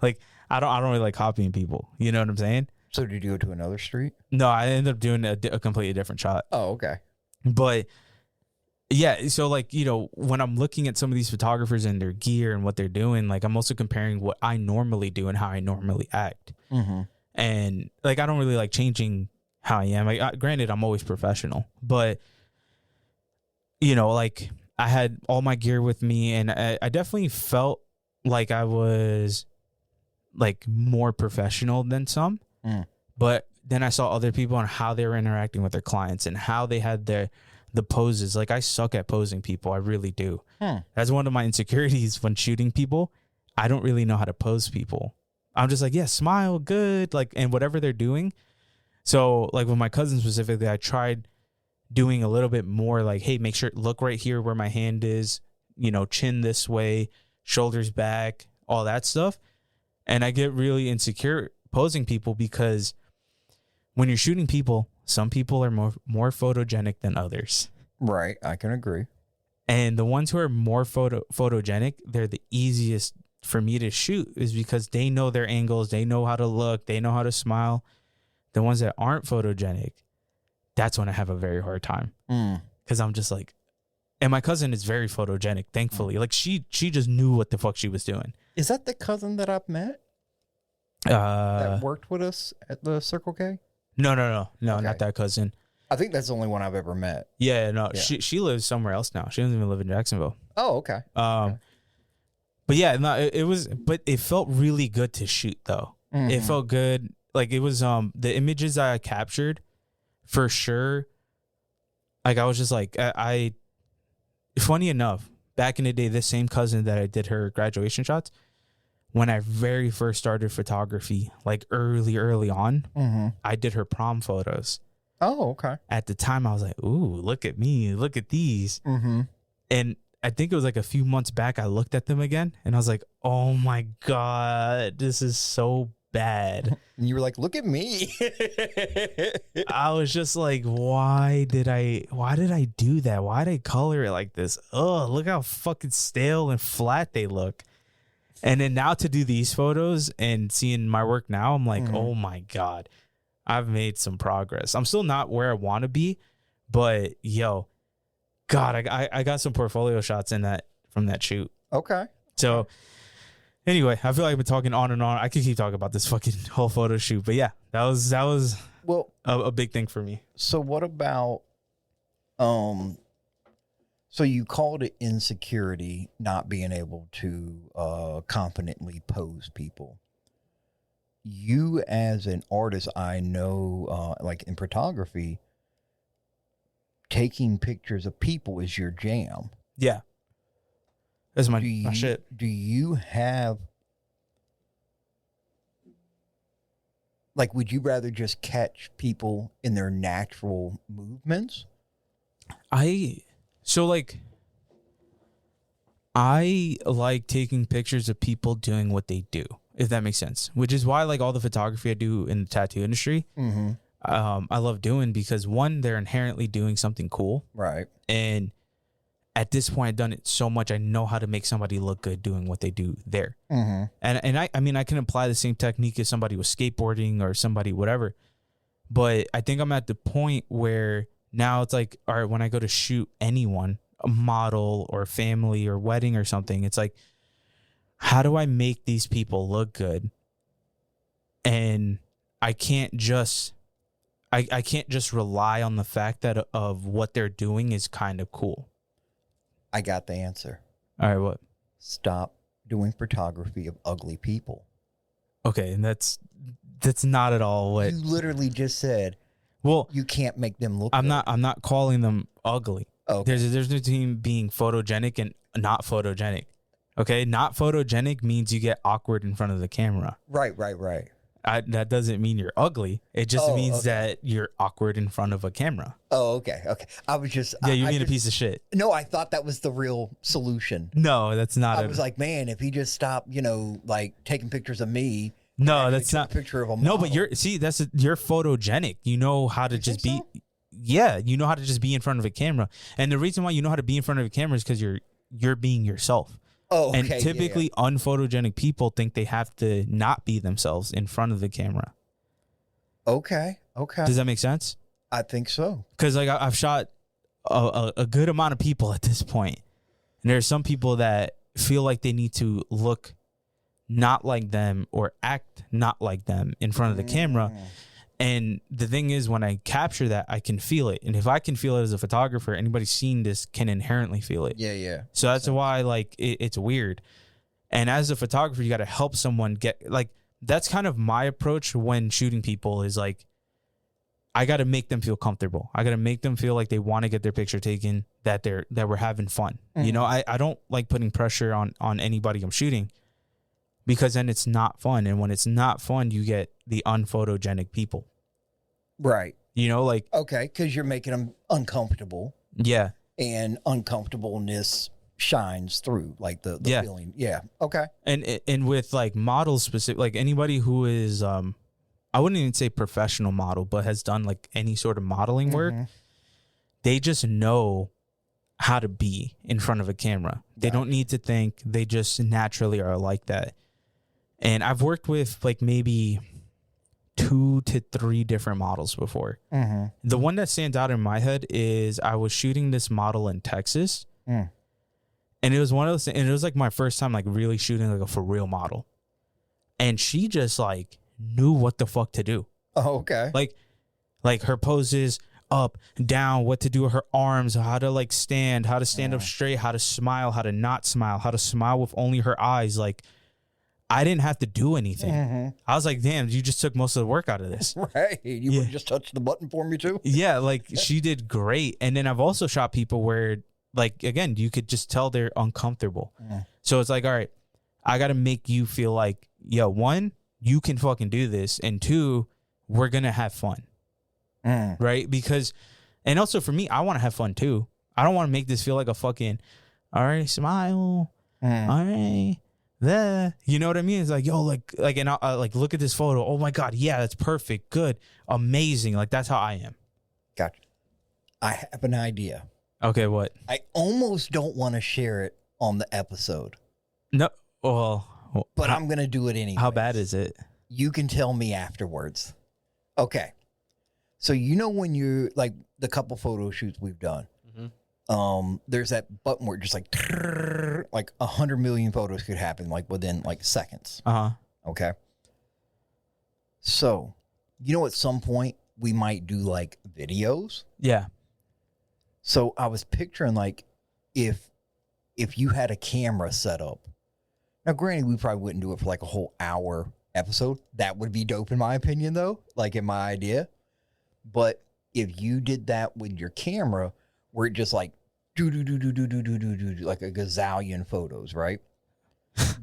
Like, I don't really like copying people. You know what I'm saying? So did you go to another street? No, I ended up doing a completely different shot. Oh, okay. But yeah, so like, you know, when I'm looking at some of these photographers and their gear and what they're doing, like I'm also comparing what I normally do and how I normally act. Mm-hmm. And like, I don't really like changing how I am. Like, granted, I'm always professional, but you know, like I had all my gear with me, and I definitely felt like I was like more professional than some. But then I saw other people and how they were interacting with their clients and how they had the poses. Like, I suck at posing people. I really do. That's one of my insecurities when shooting people. I don't really know how to pose people. I'm just like, yeah, smile, good, like, and whatever they're doing. So like with my cousin specifically, I tried doing a little bit more like, hey, make sure, look right here where my hand is, you know, chin this way, shoulders back, all that stuff. And I get really insecure posing people because when you're shooting people, some people are more photogenic than others. Right. I can agree. And the ones who are more photogenic, they're the easiest for me to shoot, is because they know their angles, they know how to look, they know how to smile. The ones that aren't photogenic, that's when I have a very hard time. Because I'm just like, and my cousin is very photogenic, thankfully. Like she just knew what the fuck she was doing. Is that the cousin that I've met that worked with us at the Circle K? No, Okay. not that cousin. I think that's the only one I've ever met. Yeah, no, Yeah. She lives somewhere else now. She doesn't even live in Jacksonville. Oh, okay. But yeah, no, it was, but it felt really good to shoot though. Mm-hmm. It felt good. Like it was, the images I captured for sure. Like I was just like, funny enough, back in the day, this same cousin that I did her graduation shots, when I very first started photography, like early on, I did her prom photos. Oh, okay. At the time, I was like, ooh, look at me, look at these. And I think it was like a few months back, I looked at them again and I was like, oh my God, this is so bad. And you were like, look at me. I was just like, why did I do that? Why did I color it like this? Oh, look how fucking stale and flat they look. And then now to do these photos and seeing my work now, I'm like, oh my God, I've made some progress. I'm still not where I want to be, but yo, God, I got some portfolio shots in that from that shoot. Okay. So anyway, I feel like I've been talking on and on. I could keep talking about this fucking whole photo shoot, but yeah, that was well a big thing for me. So what about so you called it insecurity, not being able to confidently pose people. You as an artist, I know, like in photography, taking pictures of people is your jam. Yeah. That's my shit. Do you have, like, would you rather just catch people in their natural movements? I like taking pictures of people doing what they do, if that makes sense, which is why like all the photography I do in the tattoo industry, I love doing, because one, they're inherently doing something cool. Right. And at this point, I've done it so much, I know how to make somebody look good doing what they do there. And I mean, I can apply the same technique if somebody was skateboarding or somebody, whatever. But I think I'm at the point where now it's like, all right, when I go to shoot anyone, a model or family or wedding or something, it's like, how do I make these people look good? And I can't just rely on the fact that of what they're doing is kind of cool. I got the answer. All right, what? Stop doing photography of ugly people. Okay, and that's not at all what You literally just said. Well, you can't make them look. I'm not calling them ugly. Okay. There's a difference between being photogenic and not photogenic. Okay, not photogenic means you get awkward in front of the camera. Right. That doesn't mean you're ugly. It just means that you're awkward in front of a camera. Oh, okay. I was just... Yeah, you mean a piece of shit. No, I thought that was the real solution. No, that's not. I was like, man, if he just stopped, like taking pictures of me... No, that's not... a picture of a model. No, but you're photogenic. You know how to just be... So? Yeah, you know how to just be in front of a camera. And the reason why you know how to be in front of a camera is because you're being yourself. Oh, okay. And typically, unphotogenic people think they have to not be themselves in front of the camera. Okay. Does that make sense? I think so. Because like I've shot a good amount of people at this point, and there are some people that feel like they need to look not like them or act not like them in front of the camera. And the thing is, when I capture that, I can feel it. And if I can feel it as a photographer, anybody seeing this can inherently feel it. Yeah. So that's why like it's weird. And as a photographer, you got to help someone get like, that's kind of my approach when shooting people is like, I got to make them feel comfortable. I got to make them feel like they want to get their picture taken, that we're having fun. You know, I don't like putting pressure on anybody I'm shooting, because then it's not fun. And when it's not fun, you get the unphotogenic people. Right. You know, like. Okay, because you're making them uncomfortable. Yeah. And uncomfortableness shines through, like the feeling. Yeah. Okay. And with like models specific, like anybody who is, I wouldn't even say professional model, but has done like any sort of modeling work, they just know how to be in front of a camera. They don't need to think. They just naturally are like that. And I've worked with like maybe 2 to 3 different models before. The one that stands out in my head is I was shooting this model in Texas. And it was one of those things, and it was like my first time like really shooting like a for real model. And she just like knew what the fuck to do. Oh, okay. Like her poses, up, down, what to do with her arms, how to like stand, how to stand up straight, how to smile, how to not smile, how to smile with only her eyes. Like, I didn't have to do anything. I was like, damn, you just took most of the work out of this. Right. You would just touch the button for me too? Yeah, like she did great. And then I've also shot people where, like, again, you could just tell they're uncomfortable. So it's like, all right, I got to make you feel like, yo, 1, you can fucking do this. And 2, we're going to have fun. Right? Because, and also for me, I want to have fun too. I don't want to make this feel like a fucking, all right, smile. All right. There, you know what I mean? It's like, yo, like, and I like, look at this photo. Oh my God. Yeah, that's perfect. Good. Amazing. Like, that's how I am. Gotcha. I have an idea. Okay. What? I almost don't want to share it on the episode. No. Well, but I'm going to do it anyway. How bad is it? You can tell me afterwards. Okay. So, you know, when you're like the couple photo shoots we've done, there's that button where just like 100 million photos could happen like within like seconds. Okay. So, you know, at some point we might do like videos. Yeah. So I was picturing like if you had a camera set up. Now, granted, we probably wouldn't do it for like a whole hour episode. That would be dope in my opinion, though, like in my idea. But if you did that with your camera, where it just like do like a gazillion photos, right?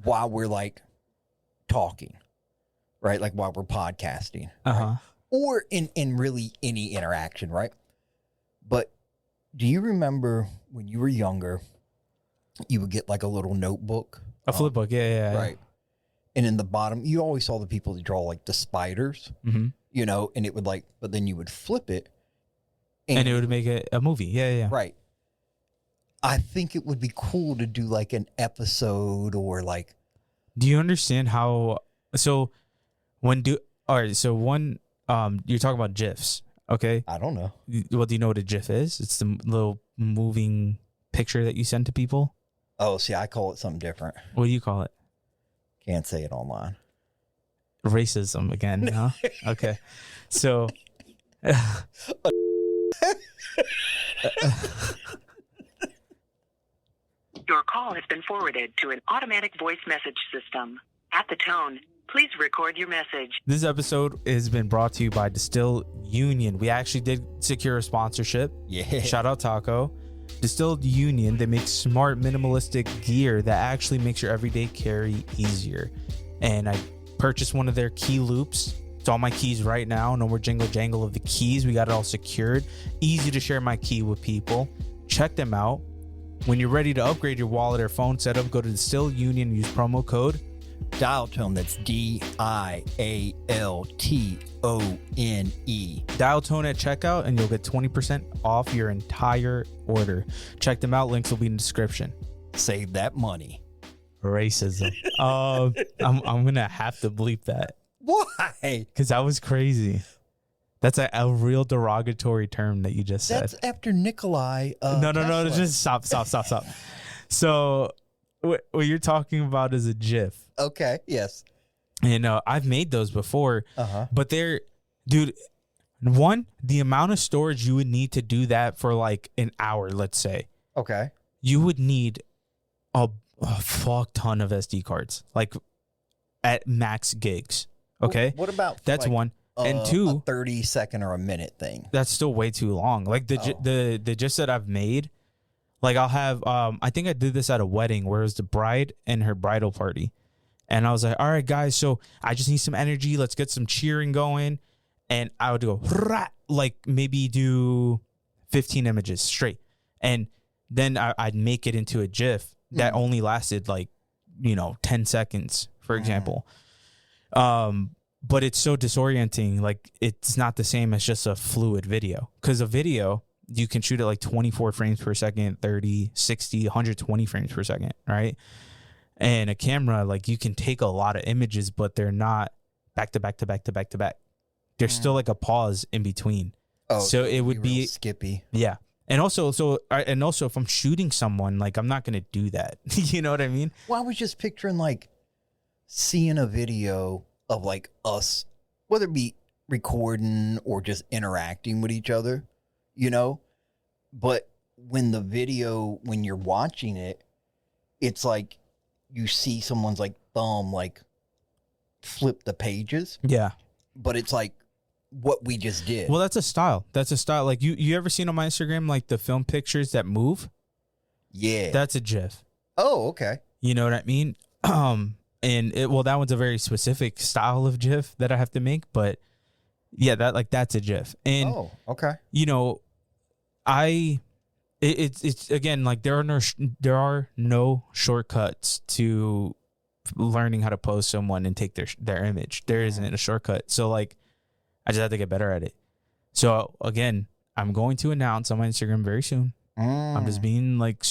While we're like talking, right? Like while we're podcasting, right? Or in really any interaction, right? But do you remember when you were younger, you would get like a little notebook? A flip book, yeah. Right. And in the bottom, you always saw the people that draw like the spiders, you know, and it would like, but then you would flip it. And it would make it a movie. Yeah. Right. I think it would be cool to do like an episode or like. Do you understand how? So you're talking about GIFs, okay? I don't know. Well, do you know what a GIF is? It's the little moving picture that you send to people. Oh, see, I call it something different. What do you call it? Can't say it online. Racism again, huh? Okay. So. Your call has been forwarded to an automatic voice message system. At the tone, please record your message. This episode has been brought to you by Distill Union. We actually did secure a sponsorship. Yeah. Shout out Taco. Distilled Union, they make smart, minimalistic gear that actually makes your everyday carry easier. And I purchased one of their key loops. It's on my keys right now. No more jingle jangle of the keys. We got it all secured. Easy to share my key with people. Check them out. When you're ready to upgrade your wallet or phone setup, go to Distill Union and use promo code Dial Tone. That's DIALTONE. Dial Tone at checkout, and you'll get 20% off your entire order. Check them out. Links will be in the description. Save that money. Racism. I'm gonna have to bleep that. Why? Because that was crazy. That's a real derogatory term that you just said. That's after Nikolai. No, Tesla. just stop. So what you're talking about is a GIF. Okay, yes. And I've made those before, but dude, one, the amount of storage you would need to do that for like an hour, let's say. Okay. You would need a fuck ton of SD cards, like at max gigs. Okay. What about that's one. And two, a 30-second or a minute thing. That's still way too long. Like the gist that I've made, like I'll have I think I did this at a wedding where it was the bride and her bridal party. And I was like, all right, guys, so I just need some energy. Let's get some cheering going. And I would go, like maybe do 15 images straight. And then I'd make it into a GIF that only lasted like, 10 seconds, for example. But it's so disorienting. Like it's not the same as just a fluid video. Because a video, you can shoot at like 24 frames per second, 30, 60, 120 frames per second, right? And a camera, like you can take a lot of images, but they're not back to back to back to back to back. There's still like a pause in between. Oh, so it would be skippy. Yeah. And also, if I'm shooting someone, like I'm not going to do that. You know what I mean? Well, I was just picturing like seeing a video of like us, whether it be recording or just interacting with each other, but when you're watching it, it's like you see someone's like thumb like flip the pages. Yeah. But it's like what we just did. Well, that's a style. Like you ever seen on my Instagram, like the film pictures that move? Yeah. That's a GIF. Oh, okay. You know what I mean? And that one's a very specific style of GIF that I have to make, but yeah, that's a GIF. And okay. It's again, like there are no shortcuts to learning how to pose someone and take their image. There isn't a shortcut. So like I just have to get better at it. So again, I'm going to announce on my Instagram very soon. I'm just being like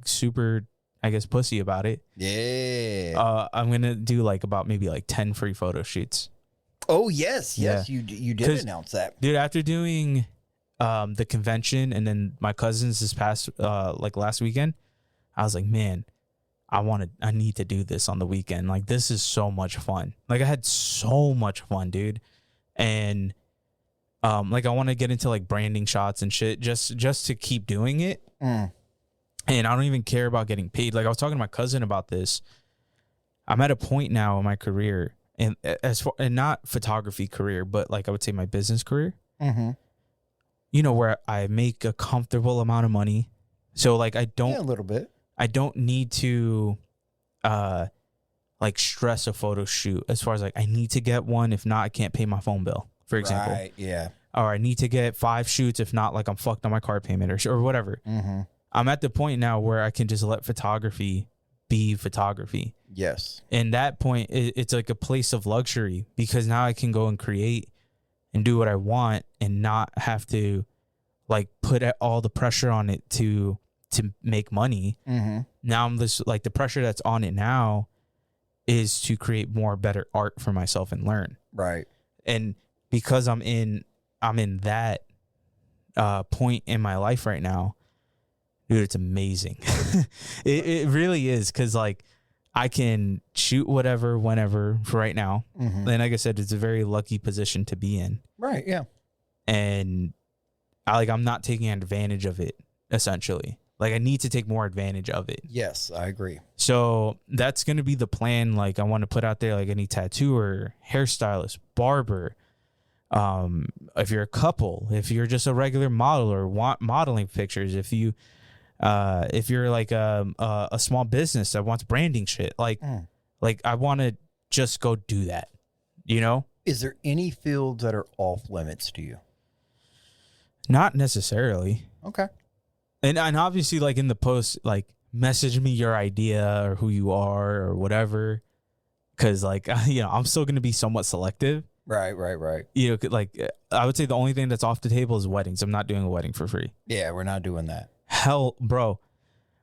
super, I guess, pussy about it. Yeah. I'm gonna do like about maybe like 10 free photo shoots. Oh yes, Yeah. you did announce that, dude. After doing the convention and then my cousins this past like last weekend, I was like, man, I need to do this on the weekend. Like this is so much fun. Like I had so much fun, dude. And like I want to get into like branding shots and shit just to keep doing it. And I don't even care about getting paid. Like I was talking to my cousin about this. I'm at a point now in my career, and not photography career, but like I would say my business career. Where I make a comfortable amount of money. So like a little bit. I don't need to like stress a photo shoot as far as like I need to get one. If not, I can't pay my phone bill, for example. Right, yeah. Or I need to get 5 shoots. If not, like I'm fucked on my car payment or whatever. I'm at the point now where I can just let photography be photography. Yes. And that point, it's like a place of luxury because now I can go and create and do what I want and not have to like put all the pressure on it to make money. Now I'm just like the pressure that's on it now is to create more better art for myself and learn. Right. And because I'm in that point in my life right now, dude, it's amazing. It really is, because like I can shoot whatever, whenever for right now. And like I said, it's a very lucky position to be in. Right, yeah. And I'm not taking advantage of it, essentially. Like I need to take more advantage of it. Yes, I agree. So that's going to be the plan. Like I want to put out there like any tattooer, hairstylist, barber. If you're a couple, if you're just a regular model or want modeling pictures, if you're like a small business that wants branding shit, like I want to just go do that, Is there any fields that are off limits to you? Not necessarily. Okay. And obviously, like in the post, like message me your idea or who you are or whatever, because like I'm still gonna be somewhat selective. Right. Like I would say the only thing that's off the table is weddings. I'm not doing a wedding for free. Yeah, we're not doing that. Hell, bro.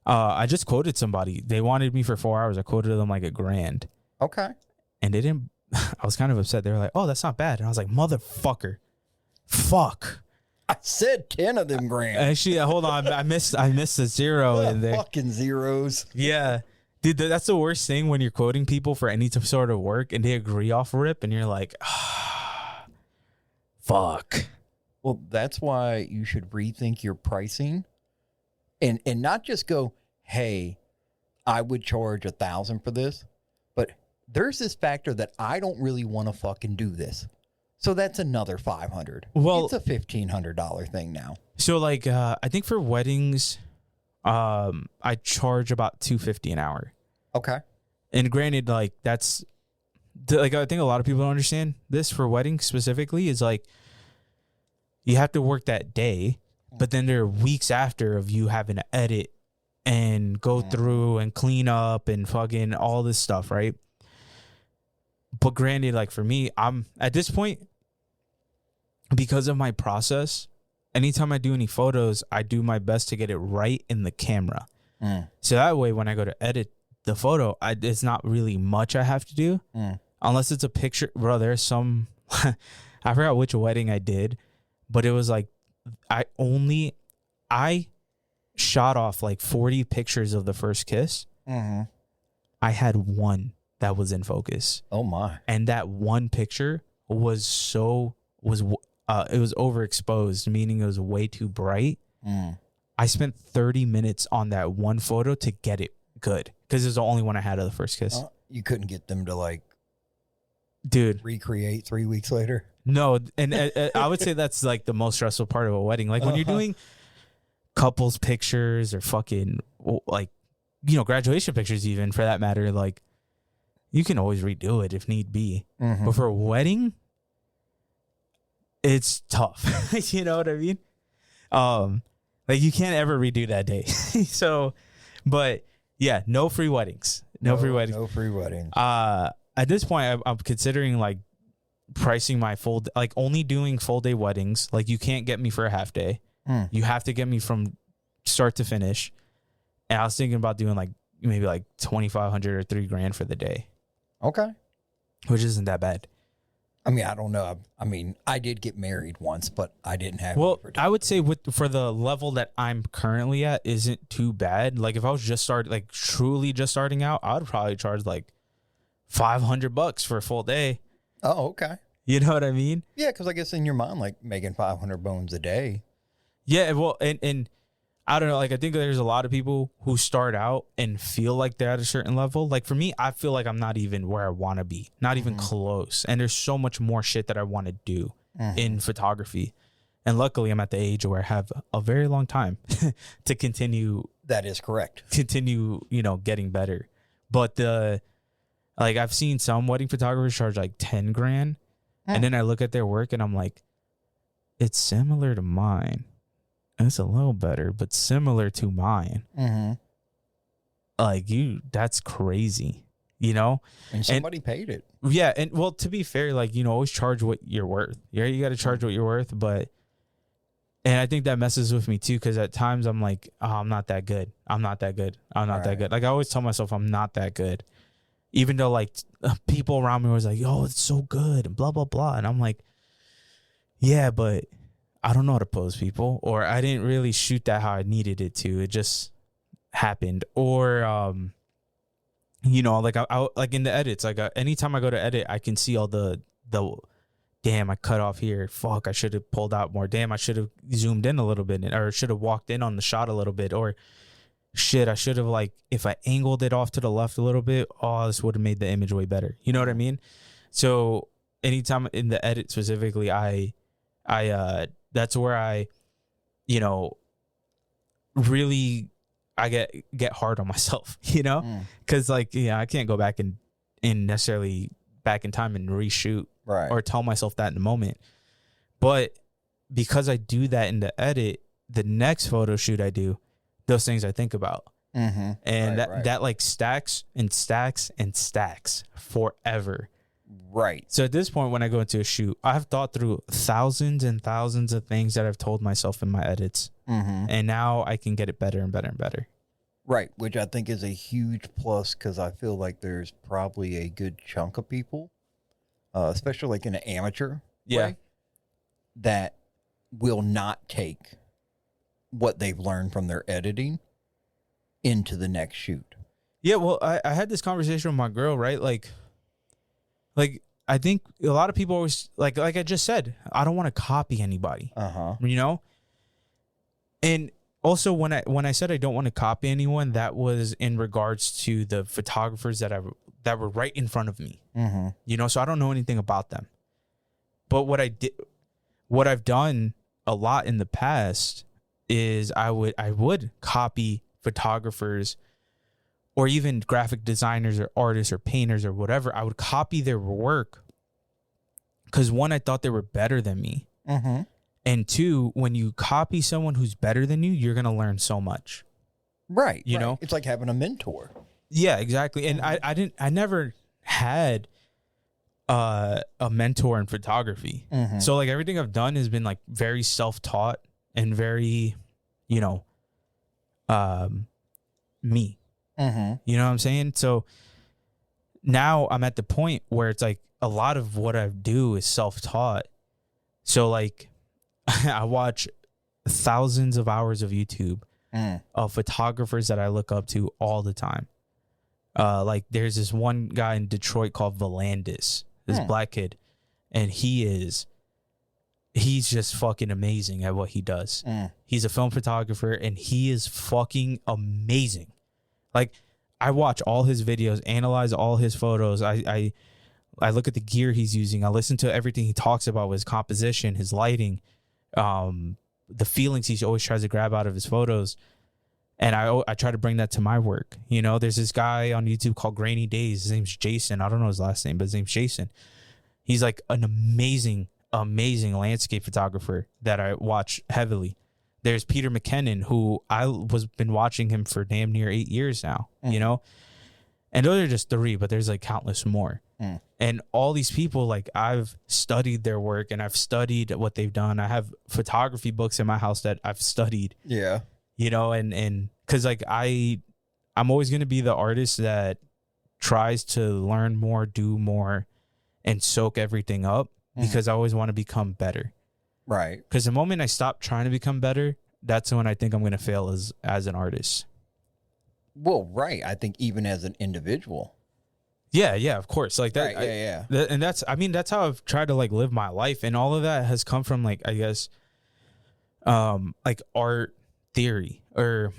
I just quoted somebody. They wanted me for 4 hours. I quoted them like $1,000. Okay. And they didn't. I was kind of upset. They were like, "Oh, that's not bad." And I was like, "Motherfucker, Fuck. I said 10 of them grand. Actually, hold on. I missed the zero in there. Fucking zeros. Yeah. Dude, that's the worst thing when you're quoting people for any sort of work and they agree off rip and you're like, fuck. Well, that's why you should rethink your pricing and not just go, hey, I would charge $1,000 for this, but there's this factor that I don't really want to fucking do this. So that's another $500. Well, it's a $1,500 thing now. So like, I think for weddings, I charge about $250 an hour. Okay. And granted, like that's like, I think a lot of people don't understand this for weddings specifically is like, you have to work that day, but then there are weeks after of you having to edit and go through and clean up and fucking all this stuff, right? But granted, like for me, I'm at this point, because of my process, anytime I do any photos, I do my best to get it right in the camera. So that way, when I go to edit the photo, it's not really much I have to do. Unless it's a picture. Bro, there's some, I forgot which wedding I did, but it was like, I shot off like 40 pictures of the first kiss. I had one that was in focus. Oh my. And that one picture was it was overexposed, meaning it was way too bright. I spent 30 minutes on that one photo to get it good because it was the only one I had of the first kiss. You couldn't get them to like, dude, recreate 3 weeks later. No, and I would say that's like the most stressful part of a wedding. Like when you're doing couples pictures or fucking like, you know, graduation pictures, even for that matter, like you can always redo it if need be. But for a wedding, it's tough. You know what I mean? Like you can't ever redo that day. So, but yeah, no free weddings. No free weddings. No free weddings. At this point, I'm considering like pricing my full, like only doing full day weddings. Like you can't get me for a half day. You have to get me from start to finish. And I was thinking about doing like maybe like $2,500 or $3,000 for the day. Okay. Which isn't that bad. I mean, I don't know. I mean, I did get married once, but I didn't have. Well, I would say for the level that I'm currently at isn't too bad. Like if I was truly just starting out, I would probably charge like $500 for a full day. Oh, okay. You know what I mean? Yeah, because I guess in your mind, like making 500 bones a day. Yeah, well, and I don't know. Like I think there's a lot of people who start out and feel like they're at a certain level. Like for me, I feel like I'm not even where I want to be, not even close. And there's so much more shit that I want to do in photography. And luckily, I'm at the age where I have a very long time to continue. That is correct. Continue, you know, getting better. But like I've seen some wedding photographers charge like $10,000, and then I look at their work and I'm like, it's similar to mine. It's a little better, but similar to mine. Like that's crazy, you know? And somebody paid it. Yeah. And well, to be fair, like, you know, always charge what you're worth. Yeah. You got to charge what you're worth. But, and I think that messes with me too. Cause at times I'm like, oh, I'm not that good. I'm not that good. I'm not that good. Like I always tell myself I'm not that good. Even though like people around me was like, oh, it's so good and blah, blah, blah. And I'm like, yeah, but I don't know how to pose people, or I didn't really shoot that how I needed it to. It just happened. Or, you know, like I like in the edits, like anytime I go to edit, I can see all the damn, I cut off here. Fuck, I should have pulled out more. Damn, I should have zoomed in a little bit, or should have walked in on the shot a little bit. Or shit, I should have like, if I angled it off to the left a little bit, oh, this would have made the image way better. You know what I mean? So anytime in the edit specifically, I that's where I, you know, really, I get hard on myself, you know, because like, yeah, I can't go back and necessarily back in time and reshoot or tell myself that in the moment. But because I do that in the edit, the next photo shoot I do, those things I think about. And that like stacks and stacks and stacks forever. Right. So at this point, when I go into a shoot, I've thought through thousands and thousands of things that I've told myself in my edits. And now I can get it better and better and better. Right. Which I think is a huge plus, because I feel like there's probably a good chunk of people, especially like in an amateur way, that will not take what they've learned from their editing into the next shoot. Yeah, well, I had this conversation with my girl, right? Like I think a lot of people always like I just said, I don't want to copy anybody. You know? And also when I said I don't want to copy anyone, that was in regards to the photographers that were right in front of me. You know, so I don't know anything about them. But what I've done a lot in the past is I would copy photographers or even graphic designers or artists or painters or whatever. I would copy their work because one, I thought they were better than me. And two, when you copy someone who's better than you, you're going to learn so much. Right. You know? It's like having a mentor. Yeah, exactly. And I never had a mentor in photography. So like everything I've done has been like very self-taught and very, you know, me. You know what I'm saying? So now I'm at the point where it's like a lot of what I do is self-taught. So like I watch thousands of hours of YouTube of photographers that I look up to all the time. Like there's this one guy in Detroit called Volandis, this black kid, and he's just fucking amazing at what he does. He's a film photographer and he is fucking amazing. Like I watch all his videos, analyze all his photos. I look at the gear he's using. I listen to everything he talks about with his composition, his lighting, the feelings he always tries to grab out of his photos. And I try to bring that to my work. You know, there's this guy on YouTube called Grainy Days. His name's Jason. I don't know his last name, but his name's Jason. He's like an amazing landscape photographer that I watch heavily. There's Peter McKinnon, who been watching him for damn near 8 years now, you know? And those are just 3, but there's like countless more. And all these people, like I've studied their work and I've studied what they've done. I have photography books in my house that I've studied. Yeah. You know, and cause like I'm always going to be the artist that tries to learn more, do more, and soak everything up because I always want to become better. Right. Because the moment I stop trying to become better, that's when I think I'm going to fail as an artist. Well, right. I think even as an individual. Yeah, of course. Like that. Right, and that's how I've tried to like live my life. And all of that has come from like, I guess, like art theory, or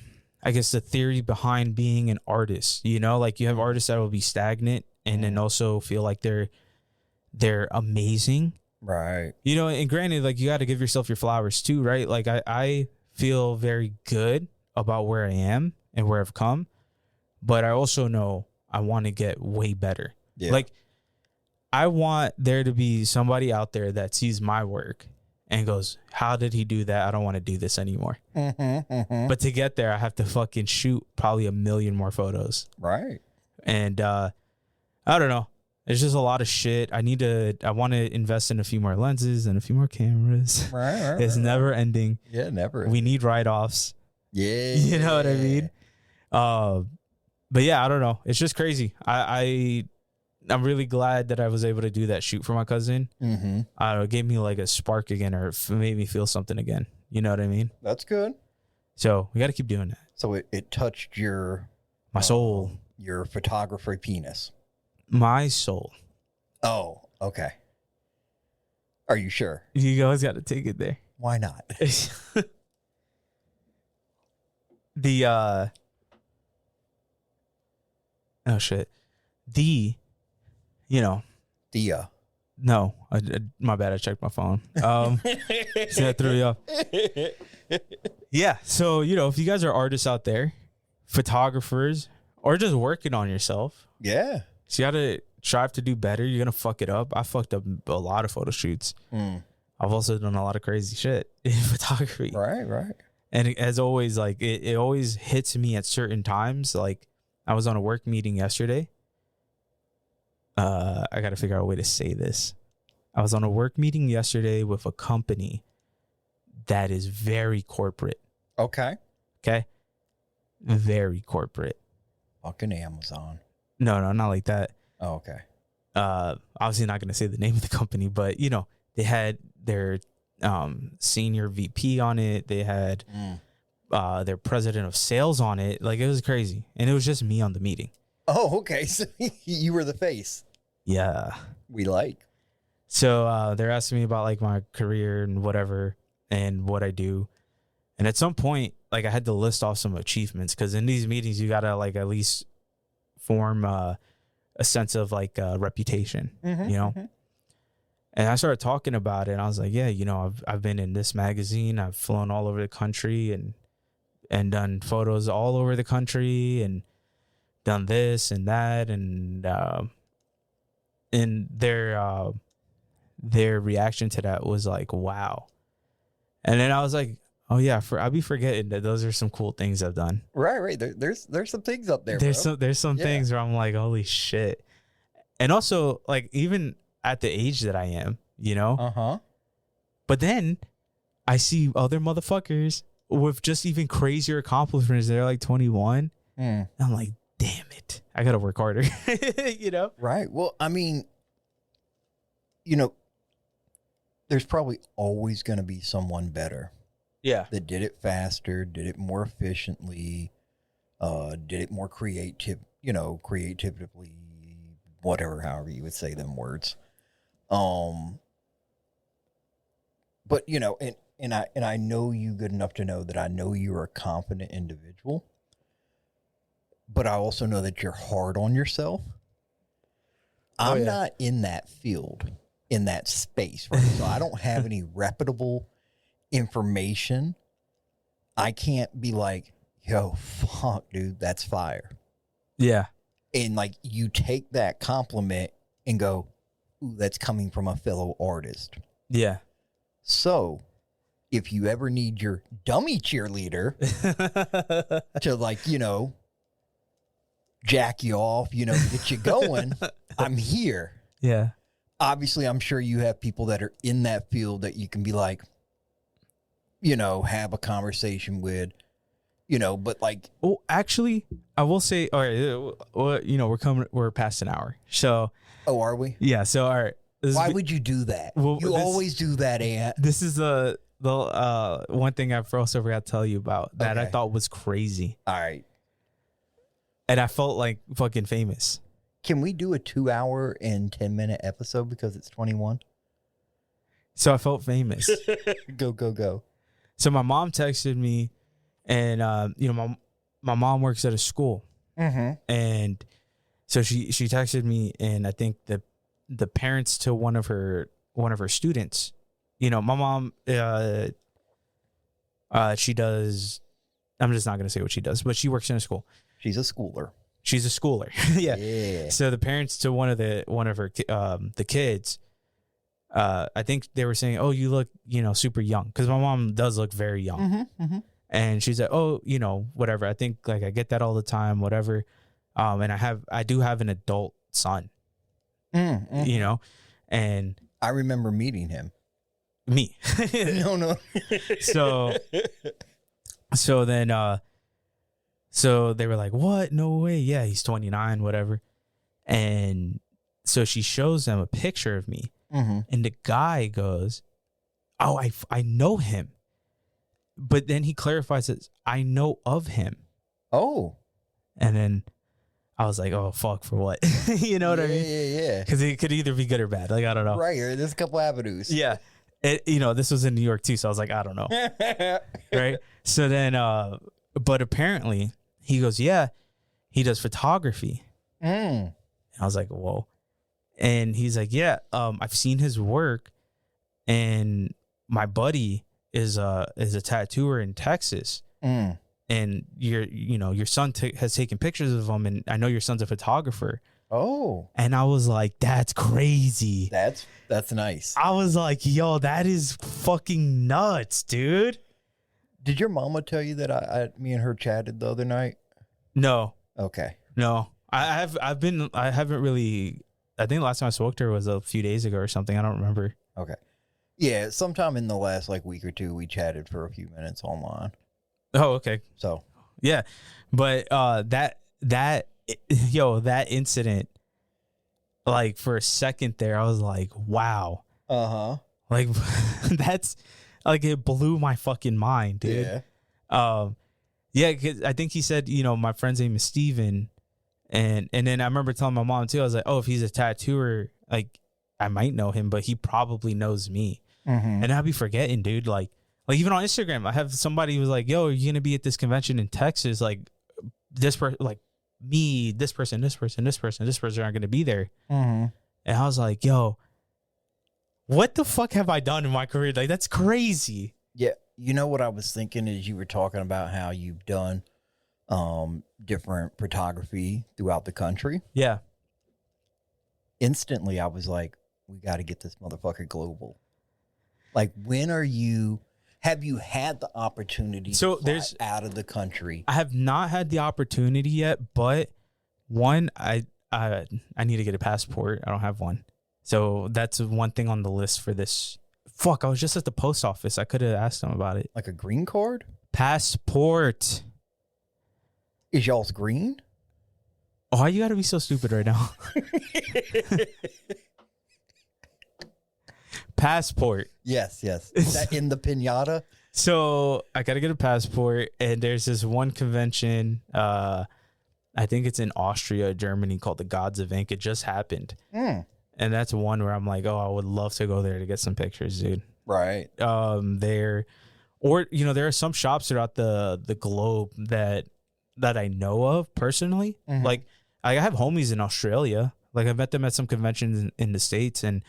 I guess the theory behind being an artist, you know, like you have artists that will be stagnant and then also feel like they're amazing. Right. You know, and granted, like you got to give yourself your flowers too, right? Like I feel very good about where I am and where I've come, but I also know I want to get way better. Yeah. Like I want there to be somebody out there that sees my work and goes, how did he do that? I don't want to do this anymore. But to get there, I have to fucking shoot probably 1 million more photos. Right. And I don't know. There's just a lot of shit. I want to invest in a few more lenses and a few more cameras. Right. It's never ending. Yeah, never. We need write-offs. Yeah. You know what I mean? But yeah, I don't know. It's just crazy. I'm really glad that I was able to do that shoot for my cousin. It gave me like a spark again, or made me feel something again. You know what I mean? That's good. So we got to keep doing that. So it touched my soul, your photography penis. My soul. Oh, okay. Are you sure? You always got to take it there. Why not? Oh shit. No, my bad. I checked my phone. See, that threw you off. Yeah. So, you know, if you guys are artists out there, photographers, or just working on yourself. Yeah. So you got to strive to do better. You're going to fuck it up. I fucked up a lot of photo shoots. I've also done a lot of crazy shit in photography. Right. And as always, like it always hits me at certain times. Like I was on a work meeting yesterday. I got to figure out a way to say this. I was on a work meeting yesterday with a company that is very corporate. Okay. Very corporate. Fucking Amazon. No, not like that. Oh, okay. Obviously not going to say the name of the company, but you know, they had their senior VP on it. They had their president of sales on it. Like, it was crazy. And it was just me on the meeting. Oh, okay. So you were the face. Yeah. We like. So they're asking me about like my career and whatever and what I do. And at some point, like, I had to list off some achievements, because in these meetings, you got to like at least form a sense of like reputation, you know? Mm-hmm. And I started talking about it, and I was like, yeah, you know, I've been in this magazine. I've flown all over the country and done photos all over the country and done this and that. And their reaction to that was like, wow. And then I was like, oh yeah, I'll be forgetting that those are some cool things I've done. Right. There's some things up there. There's some things where I'm like, holy shit. And also, like, even at the age that I am, you know? But then I see other motherfuckers with just even crazier accomplishments. They're like 21. And I'm like, damn it, I gotta work harder. You know? Right. Well, I mean, you know, there's probably always going to be someone better. Yeah. That did it faster, did it more efficiently, did it more creatively, whatever, however you would say them words. But you know, and I know you good enough to know that I know you're a confident individual, but I also know that you're hard on yourself. I'm not in that field, in that space, right? So I don't have any reputable information. I can't be like, yo, fuck, dude, that's fire. Yeah. And like, you take that compliment and go, ooh, that's coming from a fellow artist. Yeah. So if you ever need your dummy cheerleader to, like, you know, jack you off, you know, get you going, I'm here. Yeah. Obviously, I'm sure you have people that are in that field that you can be like, you know, have a conversation with, you know, but like. Oh, actually, I will say, all right, well, you know, we're past an hour. So. Oh, are we? Yeah. So, all right. Why would you do that? Well, you always do that, Ant. This is the one thing I also forgot to tell you about that I thought was crazy. All right. And I felt like fucking famous. Can we do a 2-hour and 10-minute episode because it's 21? So I felt famous. Go. So my mom texted me, and you know, my mom works at a school, and so she texted me, and I think the parents to one of her students, you know, my mom, she does. I'm just not gonna say what she does, but she works in a school. She's a schooler. She's a schooler. Yeah. So the parents to one of her the kids, I think they were saying, "Oh, you look, you know, super young," because my mom does look very young. And she's like, "Oh, you know, whatever. I think like I get that all the time, whatever." And I do have an adult son, you know, and I remember meeting him. Me. No. So then, so they were like, "What? No way. Yeah, he's 29, whatever." And so she shows them a picture of me. And the guy goes, "Oh, I know him." But then he clarifies that I know of him. Oh. And then I was like, oh, fuck, for what? You know what I mean? Yeah. Because it could either be good or bad. Like, I don't know. Right. There's a couple avenues. Yeah. You know, this was in New York too. So I was like, I don't know. Right. So then, but apparently he goes, yeah, he does photography. And I was like, whoa. And he's like, yeah, I've seen his work, and my buddy is a tattooer in Texas. And your son has taken pictures of him, and I know your son's a photographer. Oh. And I was like, that's crazy. That's nice. I was like, yo, that is fucking nuts, dude. Did your mama tell you that me and her chatted the other night? No. Okay. No. I haven't really. I think the last time I spoke to her was a few days ago or something. I don't remember. Okay. Yeah, sometime in the last like week or two, we chatted for a few minutes online. Oh, okay. So yeah, but that incident, like for a second there, I was like, wow. Like, that's like, it blew my fucking mind, dude. Yeah. Yeah, 'cause I think he said, my friend's name is Steven. And then I remember telling my mom too, I was like, oh, if he's a tattooer, like, I might know him, but he probably knows me. And I'll be forgetting, dude. Like even on Instagram, I have somebody who was like, yo, are you going to be at this convention in Texas? Like, this person, like me, this person aren't going to be there. And I was like, yo, what the fuck have I done in my career? Like, that's crazy. Yeah. You know what I was thinking is you were talking about how you've done different photography throughout the country. Yeah. Instantly, I was like, we got to get this motherfucker global. Like, when have you had the opportunity to fly out of the country? I have not had the opportunity yet, but one, I need to get a passport. I don't have one. So that's one thing on the list for this. Fuck, I was just at the post office. I could have asked them about it. Like a green card? Passport. Is y'all's green? Oh, why you got to be so stupid right now? Passport. Yes. Is that in the pinata? So I got to get a passport, and there's this one convention. I think it's in Austria, Germany, called the Gods of Ink. It just happened. And that's one where I'm like, oh, I would love to go there to get some pictures, dude. Right. There are some shops throughout the globe that I know of personally. Like, I have homies in Australia. Like, I met them at some conventions in the States, and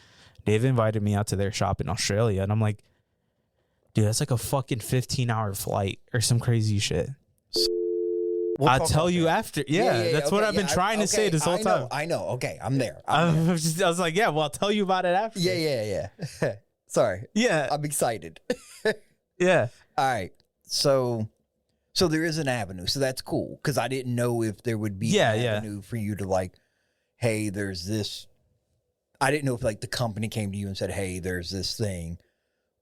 they've invited me out to their shop in Australia. And I'm like, dude, that's like a fucking 15-hour flight or some crazy shit. I'll tell you after. Yeah, that's what I've been trying to say this whole time. I know. Okay, I'm there. I was like, yeah, well, I'll tell you about it after. Yeah. Sorry. Yeah. I'm excited. Yeah. All right. So there is an avenue. So that's cool, because I didn't know if there would be an avenue for you to, like, hey, there's this. I didn't know if, like, the company came to you and said, hey, there's this thing.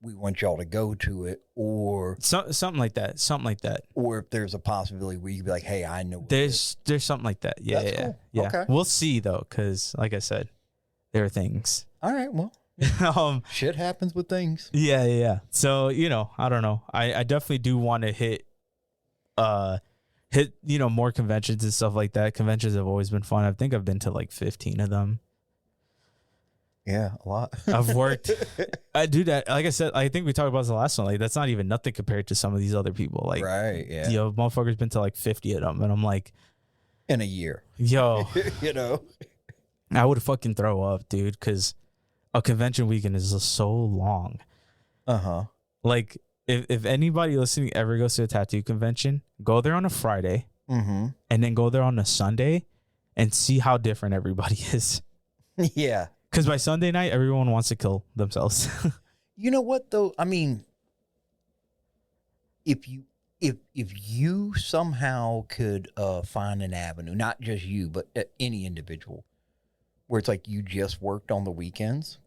We want y'all to go to it, or something like that. Or if there's a possibility where you could be like, hey, I know. There's something like that. Yeah. That's cool. Yeah. Okay. We'll see, though, because, like I said, there are things. All right. Well, shit happens with things. Yeah. So, I don't know. I definitely do want to hit more conventions and stuff like that. Conventions have always been fun. I think I've been to like 15 of them. Yeah, a lot. I've worked. I do that. Like I said, I think we talked about this the last one. Like, that's not even nothing compared to some of these other people. Like, right, yeah. Motherfuckers been to like 50 of them, and I'm like, in a year. Yo, I would fucking throw up, dude, because a convention weekend is just so long. Like, if anybody listening ever goes to a tattoo convention, go there on a Friday, and then go there on a Sunday, and see how different everybody is. Yeah. Because by Sunday night, everyone wants to kill themselves. You know what, though? I mean, if you somehow could find an avenue, not just you, but any individual, where it's like you just worked on the weekends,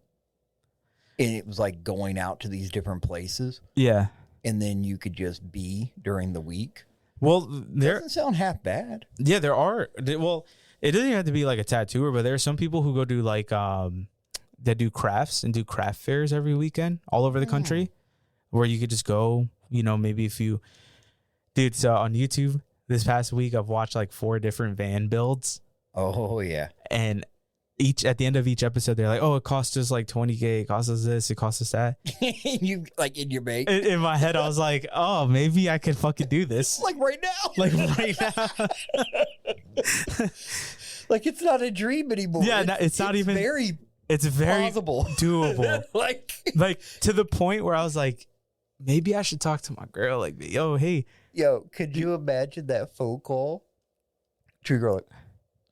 and it was like going out to these different places. Yeah. And then you could just be during the week. Well, doesn't sound half bad. Yeah, there are. Well, it doesn't have to be like a tattooer, but there are some people who go do like that do crafts and do craft fairs every weekend all over the country, where you could just go. Maybe if you, dude. So on YouTube this past week, I've watched like 4 different van builds. Oh yeah, and at the end of each episode, they're like, "Oh, it cost us like $20K. It cost us this. It cost us that." You like in your bank. In my head, I was like, "Oh, maybe I could fucking do this." Like right now. Like right now. Like, it's not a dream anymore. Yeah, it's not even very. It's very plausible. Doable. like to the point where I was like, maybe I should talk to my girl. Like, yo, hey. Yo, could you imagine that phone call? True girl, like,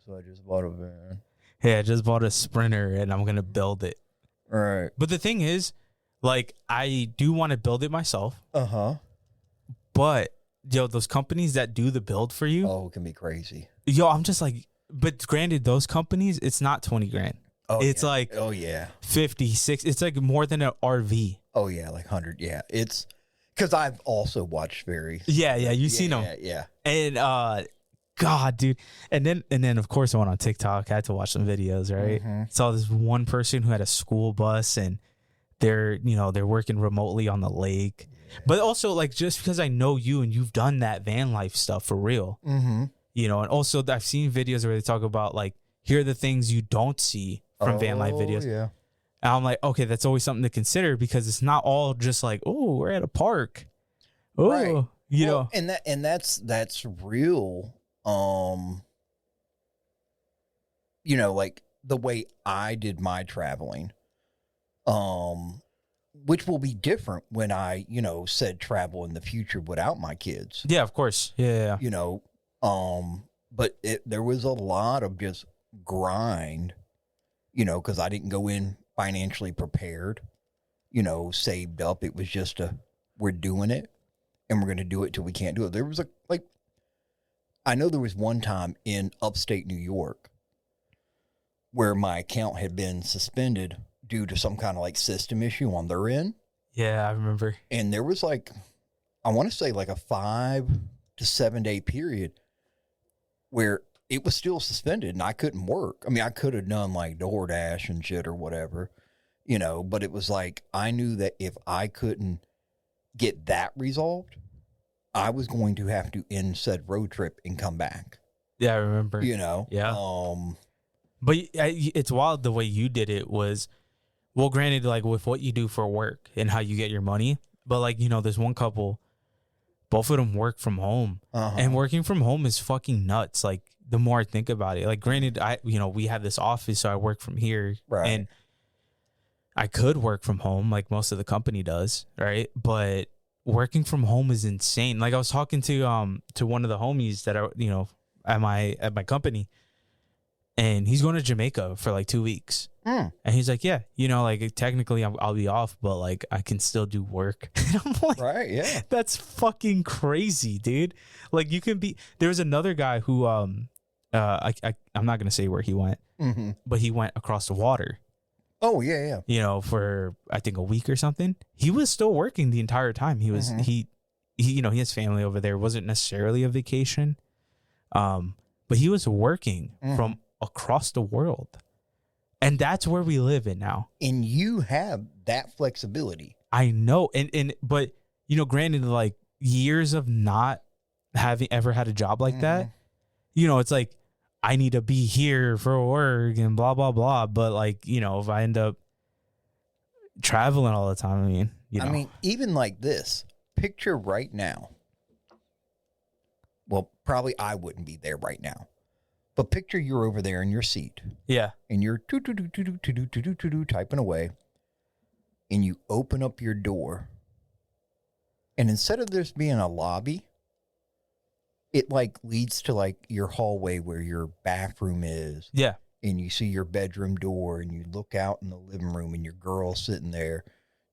so I just bought a van. Hey, I just bought a Sprinter and I'm going to build it. All right. But the thing is, like, I do want to build it myself. But, those companies that do the build for you. Oh, it can be crazy. Yo, I'm just like, but granted, those companies, it's not 20 grand. Oh, it's yeah. like 50, 60. It's like more than an RV. Oh, yeah, like 100. Yeah, it's because I've also watched very. Yeah, you've seen them. Yeah. And God, dude. And then of course I went on TikTok. I had to watch some videos, right? Saw this one person who had a school bus, and they're working remotely on the lake. But also, like, just because I know you and you've done that van life stuff for real, and also I've seen videos where they talk about, like, here are the things you don't see from van life videos. Yeah. And I'm like, okay, that's always something to consider, because it's not all just like, oh, we're at a park. Oh, Right. you know. And that's real. Like the way I did my traveling, which will be different when I, said travel in the future without my kids. Yeah, of course. Yeah. But there was a lot of just grind, because I didn't go in financially prepared, saved up. It was just we're doing it and we're going to do it till we can't do it. There was I know there was one time in upstate New York where my account had been suspended due to some kind of like system issue on their end. Yeah, I remember. And there was I want to say like a 5 to 7 day period where it was still suspended and I couldn't work. I mean, I could have done like DoorDash and shit or whatever, but it was like, I knew that if I couldn't get that resolved, I was going to have to end said road trip and come back. Yeah, I remember. Yeah. But it's wild the way you did it was, well, granted, like with what you do for work and how you get your money, but like, there's one couple, both of them work from home, and working from home is fucking nuts. Like, the more I think about it, like, granted, we have this office, so I work from here, right? And I could work from home like most of the company does, right? But working from home is insane. Like, I was talking to one of the homies that at my company, and he's going to Jamaica for like 2 weeks. And he's like, yeah, like technically I'll be off, but like I can still do work. And I'm like, right, yeah, that's fucking crazy, dude. Like, you can be. There was another guy who I'm not gonna say where he went, but he went across the water. Oh yeah. For I think a week or something. He was still working the entire time. He was he has family over there. It wasn't necessarily a vacation, but he was working from across the world. And that's where we live in now. And you have that flexibility. I know. But granted, like, years of not having ever had a job like that, it's like, I need to be here for work and blah, blah, blah. But like, if I end up traveling all the time, I mean, even like this picture right now. Well, probably I wouldn't be there right now. But picture you're over there in your seat. Yeah. And you're typing away. And you open up your door. And instead of this being a lobby, it like leads to like your hallway where your bathroom is. Yeah. And you see your bedroom door and you look out in the living room and your girl's sitting there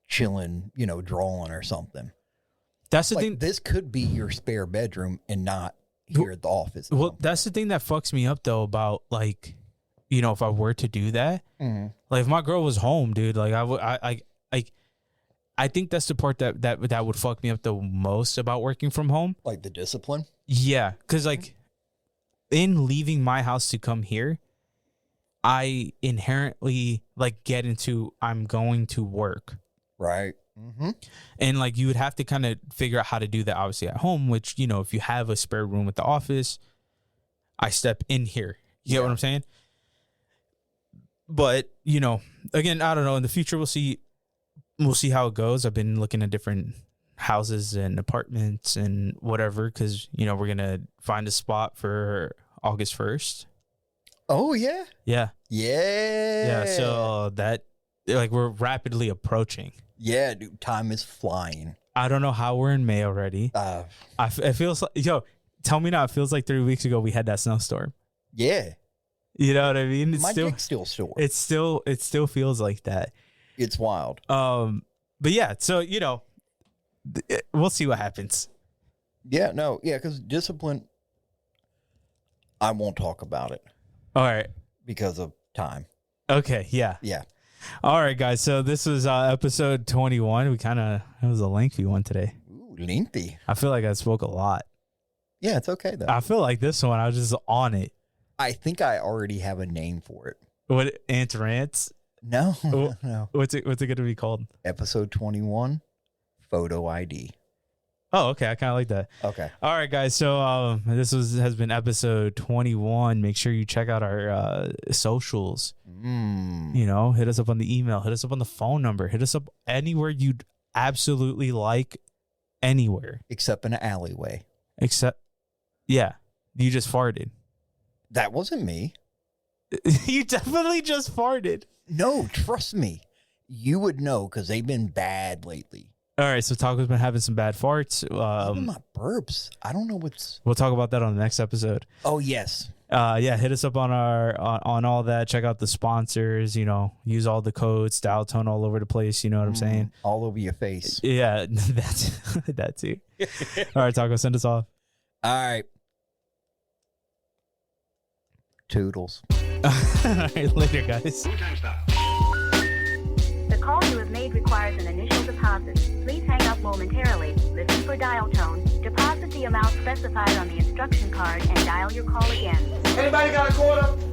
chilling, drawing or something. That's the thing. This could be your spare bedroom and not here at the office. Well, that's the thing that fucks me up though about like, if I were to do that, like if my girl was home, dude, like I think that's the part that would fuck me up the most about working from home. Like the discipline? Yeah. Cause like in leaving my house to come here, I inherently like get into, I'm going to work. Right. And like you would have to kind of figure out how to do that obviously at home, which, if you have a spare room at the office, I step in here. You get what I'm saying? But, again, I don't know. In the future, we'll see how it goes. I've been looking at different houses and apartments and whatever, because, we're going to find a spot for August 1st. Oh, yeah? Yeah. Yeah. Yeah. So that, like, we're rapidly approaching. Yeah, dude, time is flying. I don't know how we're in May already. It feels like, tell me now, it feels like 3 weeks ago we had that snowstorm. Yeah. You know what I mean? My dick's still sore. It still feels like that. It's wild. But yeah, so, we'll see what happens. Yeah, no, yeah, because discipline, I won't talk about it. All right. Because of time. Okay, yeah. Yeah. All right, guys. So this was episode 21. It was a lengthy one today. Ooh, lengthy. I feel like I spoke a lot. Yeah, it's okay, though. I feel like this one, I was just on it. I think I already have a name for it. What, Ant Rants? No, Oh, no. What's it going to be called? Episode 21, photo ID. Oh, okay. I kind of like that. Okay. All right, guys. So this has been episode 21. Make sure you check out our socials. You know, hit us up on the email. Hit us up on the phone number. Hit us up anywhere you'd absolutely like. Anywhere. Except in an alleyway. Yeah. You just farted. That wasn't me. You definitely just farted. No, trust me. You would know because they've been bad lately. All right, so Taco's been having some bad farts. Even my burps. I don't know what's. We'll talk about that on the next episode. Oh yes. Yeah, hit us up on our on all that. Check out the sponsors. You know, use all the codes, style tone all over the place. You know what I'm saying? All over your face. Yeah, that's that too. All right, Taco, send us off. All right. Toodles. All right, later, guys. The call you have made requires an initial deposit. Please hang up momentarily, listen for dial tone, deposit the amount specified on the instruction card, and dial your call again. Anybody got a quarter?